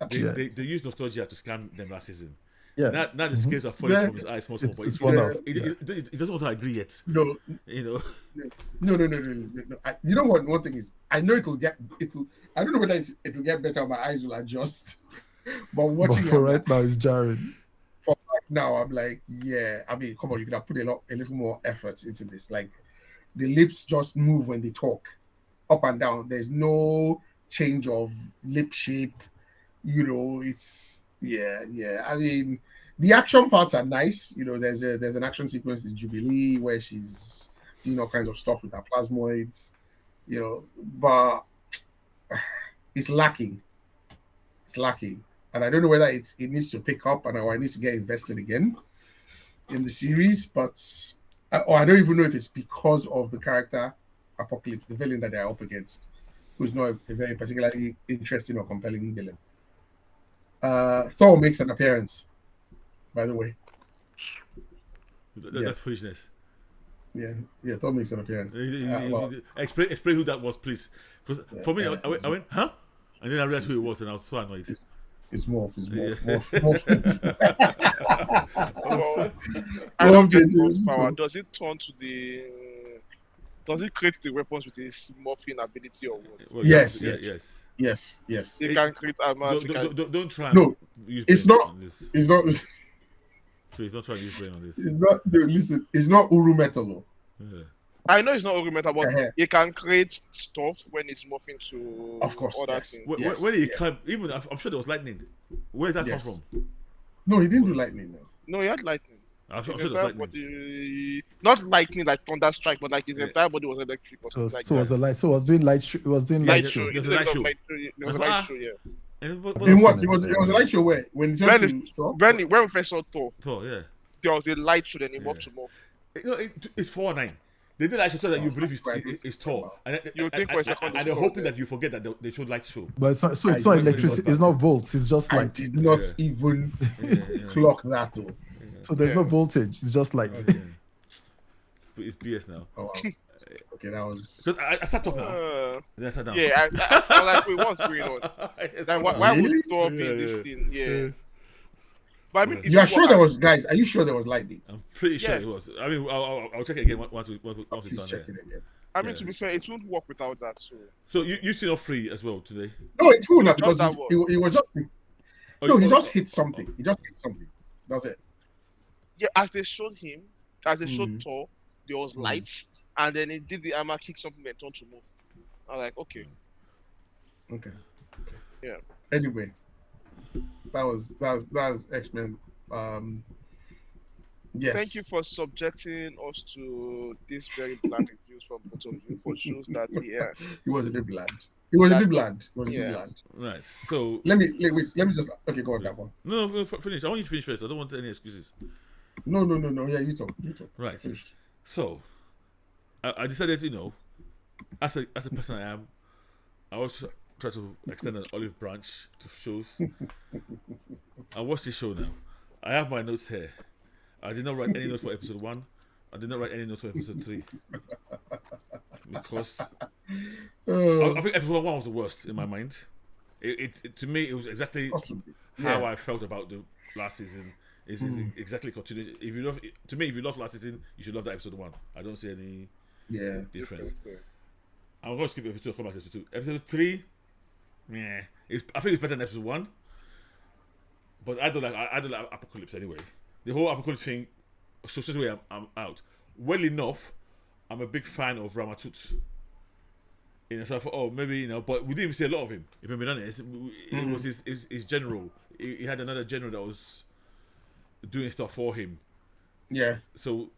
They use nostalgia to scam them last season. Yeah. Not the scales are falling from his eyes, small, but it doesn't want to agree yet. No. No. You know what? One thing is, I know it'll. I don't know whether it'll get better. My eyes will adjust. But for right now, it's jarring. For right now, I'm like, yeah. I mean, come on, you could have put a little more effort into this. Like, the lips just move when they talk, up and down. There's no change of lip shape. It's I mean, the action parts are nice. There's an action sequence with Jubilee where she's doing all kinds of stuff with her plasmoids. But it's lacking. And I don't know whether it needs to pick up or it needs to get invested again in the series. But I don't even know if it's because of the character Apocalypse, the villain that they're up against, who's not a very particularly interesting or compelling villain. Thor makes an appearance, by the way. That's foolishness. Yeah, Thor makes an appearance. Explain who that was, please. Because for me, I went, huh? And then I realized who it was, and I was so annoyed. It's Morph. I love James' power. Does it turn to the? Does it create the weapons with his morphing ability or what? Well, yes. He can create armor. Don't try. No, use it's not. On this. It's not. So he's not trying to use brain on this. It's not. No, listen, it's not Uru Metal. Yeah. I know it's not Metal, but he can create stuff when it's morphing to. Of course, other yes. things. When he came, even I'm sure there was lightning. Where does that come from? No, he didn't do lightning. No, he had lightning. I'm sure there was lightning. Not lightning like thunder strike, but like his entire body was electric. Or something like that. So it was doing light show. It was doing light show. There was a light show. There was a light show, yeah. In what? It was a light show where? When we first saw Thor. Thor, yeah. There was a light show, then he morphed to morph. It's 4-9. They did actually so that you believe Right. it's Thor, and You think for a second and it's they're Thor, hoping yeah. that you forget that they showed light show. But it's not, so it's I not did not electricity. know It's that. not volts. It's just I light. did not Yeah. even clock that though. So there's no voltage. It's just light. It's BS now. Oh, wow. Okay, that was. Because I sat up now, Uh, and then I sat down. yeah, I was like, wait, what's going on? Like, why would Really? Thor be this thing? Yeah. But I mean, it You are did sure work there out. was, guys? Are you sure there was lightning? I'm pretty sure Yeah. it was. I mean, I'll check it again once it's Please done. check Yeah. it again. I mean, to be fair, it won't work without that. So So you seen all three as well today? No, it's cool now Just because that it was just. Oh, No, he oh, just oh, hit something. He just hit something. That's it. yeah, as they showed him, as they showed Mhm. Thor, there was lights, and then he did the armor, kick something, and turned to move. I'm like, okay, Okay. yeah. Anyway, that was X-Men. Yes. Thank you for subjecting us to this very bland reviews from both of you for shows that It was a bit bland. It was a That- bit bland. It was a bit yeah. bland. Right. So Let me just go on that one. no, finish. I want you to finish first. I don't want any excuses. No. Yeah, you talk. Right. Finished. So I decided, as a person I am, I also try to extend an olive branch to shows. I watched this show now. I have my notes here. I did not write any notes for episode 1. I did not write any notes for episode 3. Because I think episode 1 was the worst in my mind. It to me, it was exactly Possibly. how Yeah. I felt about the last season. Is exactly continued. If you love, to me, if you love last season, you should love that episode 1. I don't see any Yeah. difference. I'm going to skip episode 2 and come back to episode 2. Episode 3, yeah, I think it's better than episode 1. But I don't like Apocalypse anyway. The whole Apocalypse thing, so straight away I'm out. Well enough, I'm a big fan of Ramatut. So I thought, maybe, but we didn't even see a lot of him. If I'm being honest, it was his general. He had another general that was doing stuff for him. Yeah. So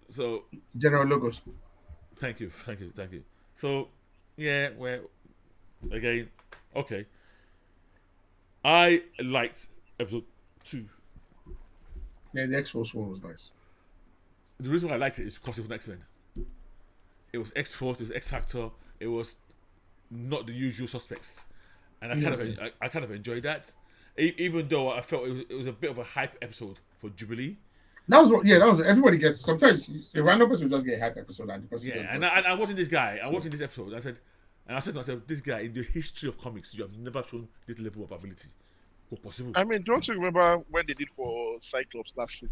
General Logos. thank you. So, yeah, well, again, okay. I liked episode 2. Yeah, the X-Force one was nice. The reason why I liked it is because it was X-Men. It was X-Force, it was X-Factor, it was not the usual suspects. And I kind of enjoyed that. Even though I felt it was a bit of a hype episode for Jubilee. That was everybody gets. Sometimes a random person will just get a hype episode and the person Yeah, just and I'm watching this guy. I'm watching this episode. I said to myself, this guy in the history of comics, you have never shown this level of ability. Or possible. I mean, don't you remember when they did for Cyclops last season?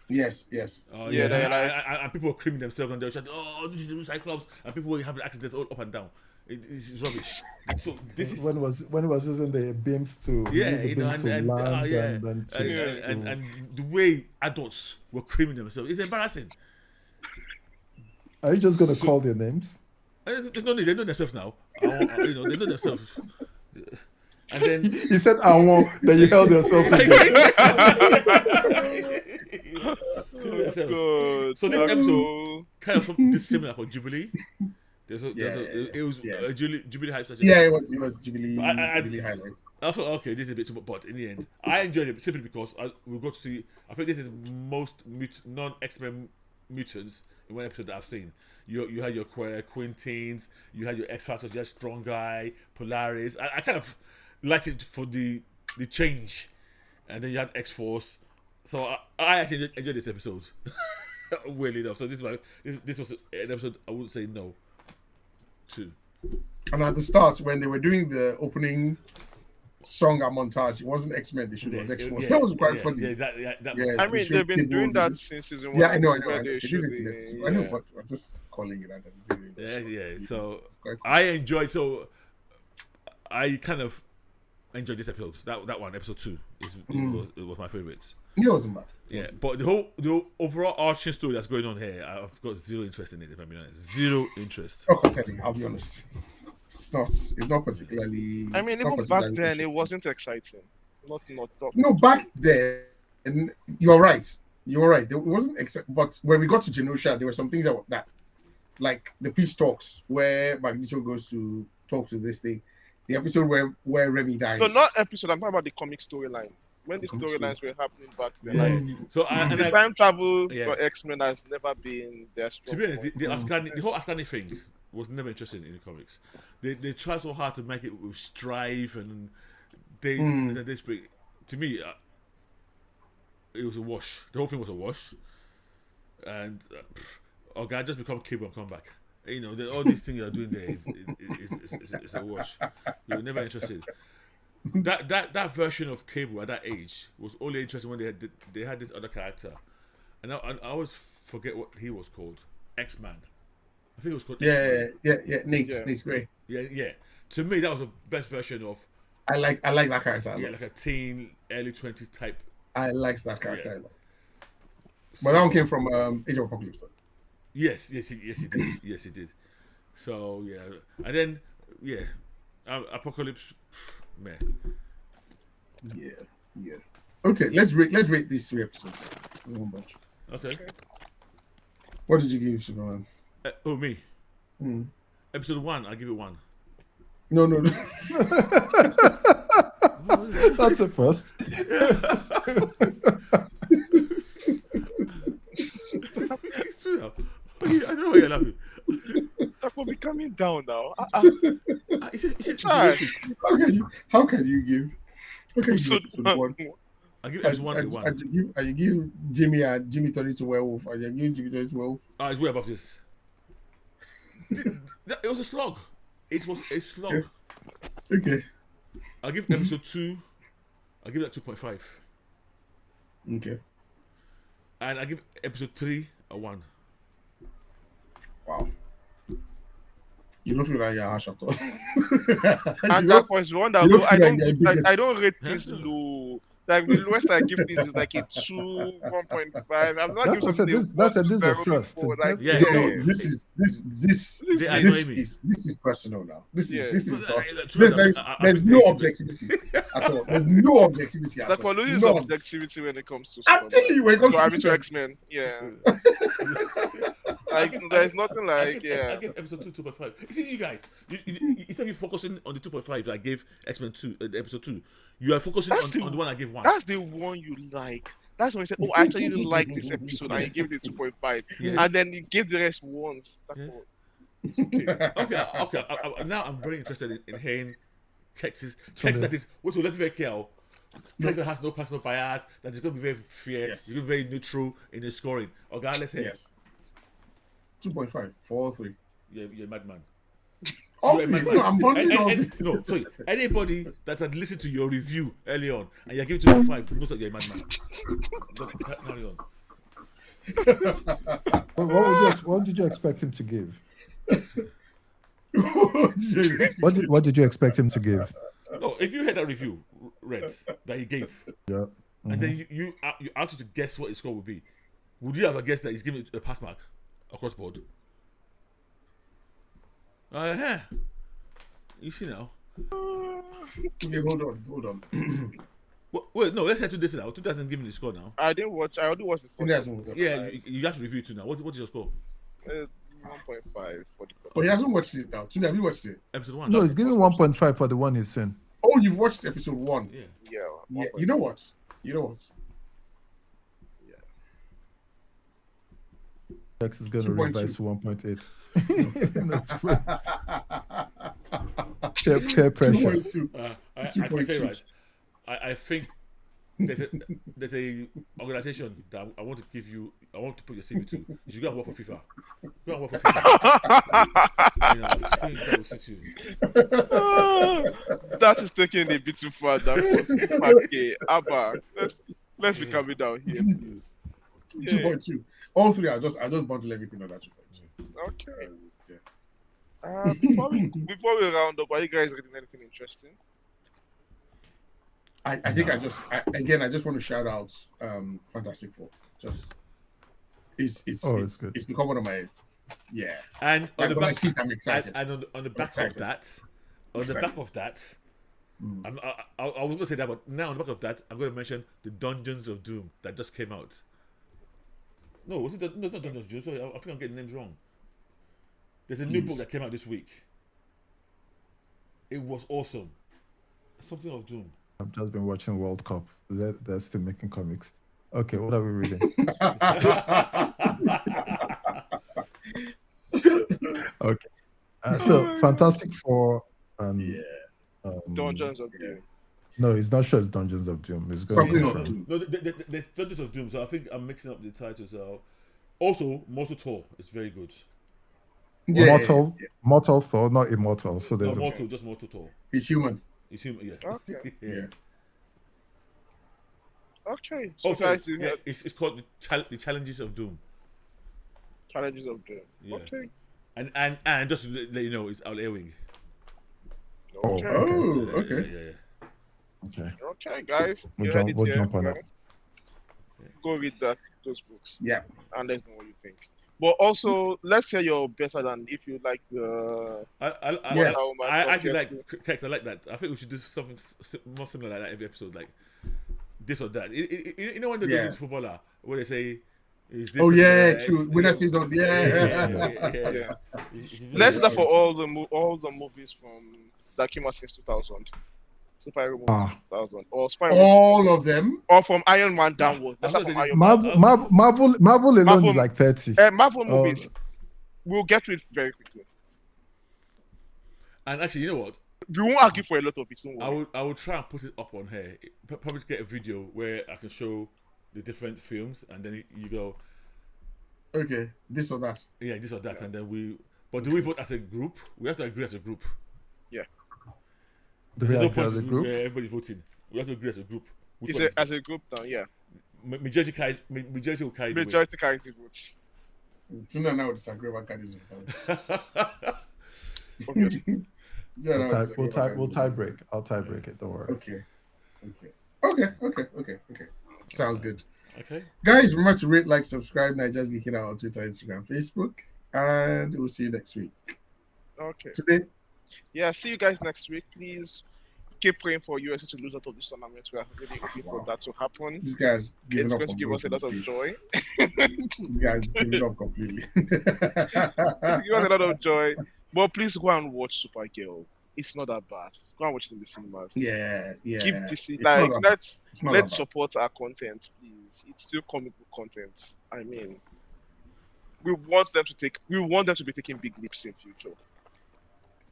Yes. Oh Yeah, yeah, they're like- and people were creaming themselves and they were saying, "Oh, this is the new Cyclops," and people were having accidents all up and down. It's rubbish. So this is when it was using the beams to use the beams to land and the way adults were creaming themselves, it's embarrassing. Are you just gonna call their names? There's no need. They know themselves now. They know themselves. And then You said I want, then you held yourself Good. So this episode kind of something dissimilar for Jubilee. It was Jubilee hype session. Yeah, it was Jubilee. Jubilee highlights. I thought, okay, this is a bit too much, but in the end, I enjoyed it simply because we got to see. I think this is most non-X-Men mutants in one episode that I've seen. You had your Quintines, you had your X-Factors, you had Strong Guy, Polaris. I kind of liked it for the change, and then you had X-Force. So I actually enjoyed this episode. Weirdly enough, so this was an episode I wouldn't say no to. And at the start, when they were doing the opening song and montage, it wasn't X-Men. They should have X-Force. That was quite funny. I mean, they've been doing that since season 1. Yeah, I know. where They they did show it in the- episode. I know, but I'm just calling it out. So Quite cool. I enjoyed. So I kind of enjoyed this episode. That one, episode 2, it was my favorite. It wasn't bad. Yeah, but the overall arching story that's going on here, I've got zero interest in it. If I'm being honest, zero interest. Not compelling. I'll be honest. It's not particularly. I mean, it's not even back particularly then, it interesting. wasn't exciting. Not top. No, back then, and you're right. It wasn't but when we got to Genosha, there were some things that like the peace talks where Magneto goes to talk to this thing. The episode where Remy dies. No, not episode. I'm talking about the comic storyline. when the Come to- storylines were happening back then. Yeah. Like, So and the time travel Yeah. for X-Men has never been their to strong be honest, point. the whole Ascani thing was never interesting in the comics. They tried so hard to make it with strife and they speak. To me, it was a wash. The whole thing was a wash, and guy just become Cable and come back. You know, all these things you're doing there is a wash. You're never interested. That version of Cable at that age was only interesting when they had this other character, and I always forget what he was called. X-Man. I think it was called X-Man. Yeah. Yeah. Nate's great. Yeah. To me, that was the best version of I like that character. A lot. like a teen, early 20s type. I liked that character. Yeah. A lot. But that one came from Age of Apocalypse. Though. Yes, he did. Yes, he did. So yeah, and then Apocalypse, man. Yeah. Okay, let's rate these 3 episodes. One bunch. Okay. What did you give Superman? Me. Mm. Episode 1, I'll give it 1. No. That's a first. It's true now. I know why you're laughing. That will be coming down now. He said Try. rate it. How can you give Episode episode 1? I'll give episode 1 a 1. And you give Jimmy turning to werewolf, and you give Jimmy turning to werewolf. It's way above this. It was a slog. It was a slog. Okay. I'll give episode 2. I'll give that 2.5. Okay. And I'll give episode 3 a 1. Wow. You don't feel like you're harsh at all. And that was one that you don't I feel don't like give, you're I biggest. don't rate things low. Like the lowest I give things is like a 2, 1.5. I'm not That's what I said. giving This is a 1, first. 0.4, It's like, Yeah, No, this They annoy me. is personal now. This Yeah. is But, personal. to be honest, There's no objectivity at all. There's no objectivity at Like all. we're losing No. objectivity when it comes to I'm telling you, when it comes so to I'm into X-Men. X-Men. Yeah. Like there's nothing like I gave episode 2 2.5. You see, you guys, instead of you focusing on the 2.5 that I gave X-Men 2, episode 2, you are focusing on the one I gave 1. That's the one you like. That's when you said, "Oh, I actually didn't like this episode," and you gave it a 2.5, Yes. and then you gave the rest ones. That's Yes. all. It's okay. Okay. Now I'm very interested in hearing Kex's Kex that is, which will let me very careful. Kex that has no personal bias, that is going to be very fair, Yes. you're going to be very neutral in his scoring. Okay, let's hear. Yes. 2.5 for all 3. You're a madman. Oh, You're a madman. no, I'm bonding all No, sorry. Anybody that had listened to your review early on and you're giving 2.5 knows that you're a madman. Carry on. What did you expect him to give? What did you expect him to give? No, if you had that review read that he gave, Yeah. and then you asked you to guess what his score would be, would you have a guess that he's giving a pass mark across board? You see now. Okay, hold on. Wait, no, let's head to this now. 2000 giving the score now. I didn't watch. I only watched the He first. hasn't watched it. Yeah, you have to review it too now. What's your score? 1.5 for the first. Oh, he hasn't watched it now. Tune, have you watched it? Episode 1. No, he's giving 1.5 for the one he's seen. Oh, you've watched episode 1. Yeah. Yeah. Yeah. 1.5. You know what? X is going to 2.2. revise to 1.8. Peer pressure. 2.2. I tell you 2.2. right. I think there's a organization that I want to give you. I want to put your CV to. You should go and work for FIFA. Go and work for FIFA. I think that will suit you. That is taking a bit too far. Okay, Abba, let's be coming down here. 2.2. All 3 I just bundle everything on that 2.2. Okay. Yeah. Before we round up, are you guys reading anything interesting? I think I just want to shout out Fantastic Four. Just it's good. it's become one of my And on the when I back, see it, I'm excited. and on the back excited. of that, I was going to say that, but now on the back of that, I'm going to mention the Dungeons of Doom that just came out. No, was it? No, it's not Dungeons of Doom. Sorry, I think I'm getting names wrong. There's a new book that came out this week. It was awesome. Something of Doom. I've just been watching World Cup. They're still making comics. Okay, what are we reading? Okay. So Fantastic Four and Dungeons of Doom. no, it's not sure it's Dungeons of Doom. It's going to Something be of different. Doom. No, the Dungeons of Doom. So I think I'm mixing up the titles. Also, Mortal Thor is very good. Mortal Thor, not immortal. So No, there's just Mortal Thor. He's human. He's human. Yeah. Okay. yeah. Okay. So Oh, sorry. guys, you Yeah, have it's called the Challenges of Doom. Challenges of Doom. Yeah. Okay. And just to let you know, it's Al Ewing. Okay. Oh, okay. Yeah. okay. Okay, guys. We'll You heard it we'll here, jump on right? it. Go read those books Yeah. and let us know what you think. But also, let's say you're better than if you like the Yes. I actually like character like that. I think we should do something more similar like that every episode, like this or that. You know when they do this footballer where they say, "Is this?" Oh person yeah, there? true. Winner stays on. Yeah. Yeah. Let's do that for all the movies from that came out since 2000. Superhero movies 2000 or Spider-Man All of them. or from Iron Man downwards. Let's I'm start gonna from say Iron Man. Marvel alone Marvel- is like 30. Marvel movies. We'll get to it very quickly. And actually, you know what? We won't argue for a lot of it. Don't worry. I will try and put it up on here. Probably get a video where I can show the different films, and then you go, Okay, this or that. yeah, this or that, and then we. But do we vote as a group? We have to agree as a group. Do we There's no agree point as a to group? where everybody's voting. We have to agree as a group. Which It's one is as a group now, yeah. majority will carry the way. Majority carries the votes. Tuna now disagree about Kadis. Obviously. We'll tie break. I'll tie break it. Don't worry. Okay. Sounds good. Okay. Guys, remember to rate, like, subscribe, Naija's Geeking Out on Twitter, Instagram, Facebook, and we'll see you next week. Okay. Today, Yeah, see you guys next week. Please keep praying for USA to lose out of this tournament. We are really hoping for that to happen. these guys giving It's up going to on give us a lot of States. joy. These guys giving up completely. It's give us a lot of joy. But please go and watch Supergirl. It's not that bad. Go and watch it in the cinemas. yeah. Give DC It's like not that- it's not let's that bad. support our content, please. It's still comic book content. I mean, we want them to be taking big leaps in future.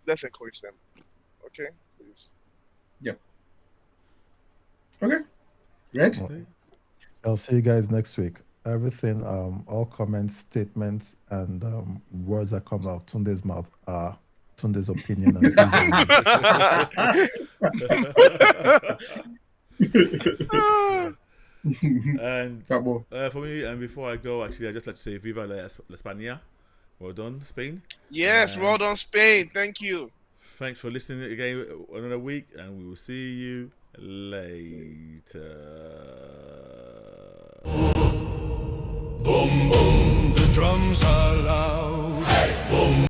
Let's encourage them. Okay, please. Okay. Red? Okay. I'll see you guys next week. Everything, all comments, statements, and words that come out Tunde's mouth are Tunde's opinion and And Tabo. for me, and before I go, actually, I just like to say Viva la España. Well done, Spain. Yes, well done, Spain. Thank you. Thanks for listening again another week, and we will see you later. Boom, boom, the drums are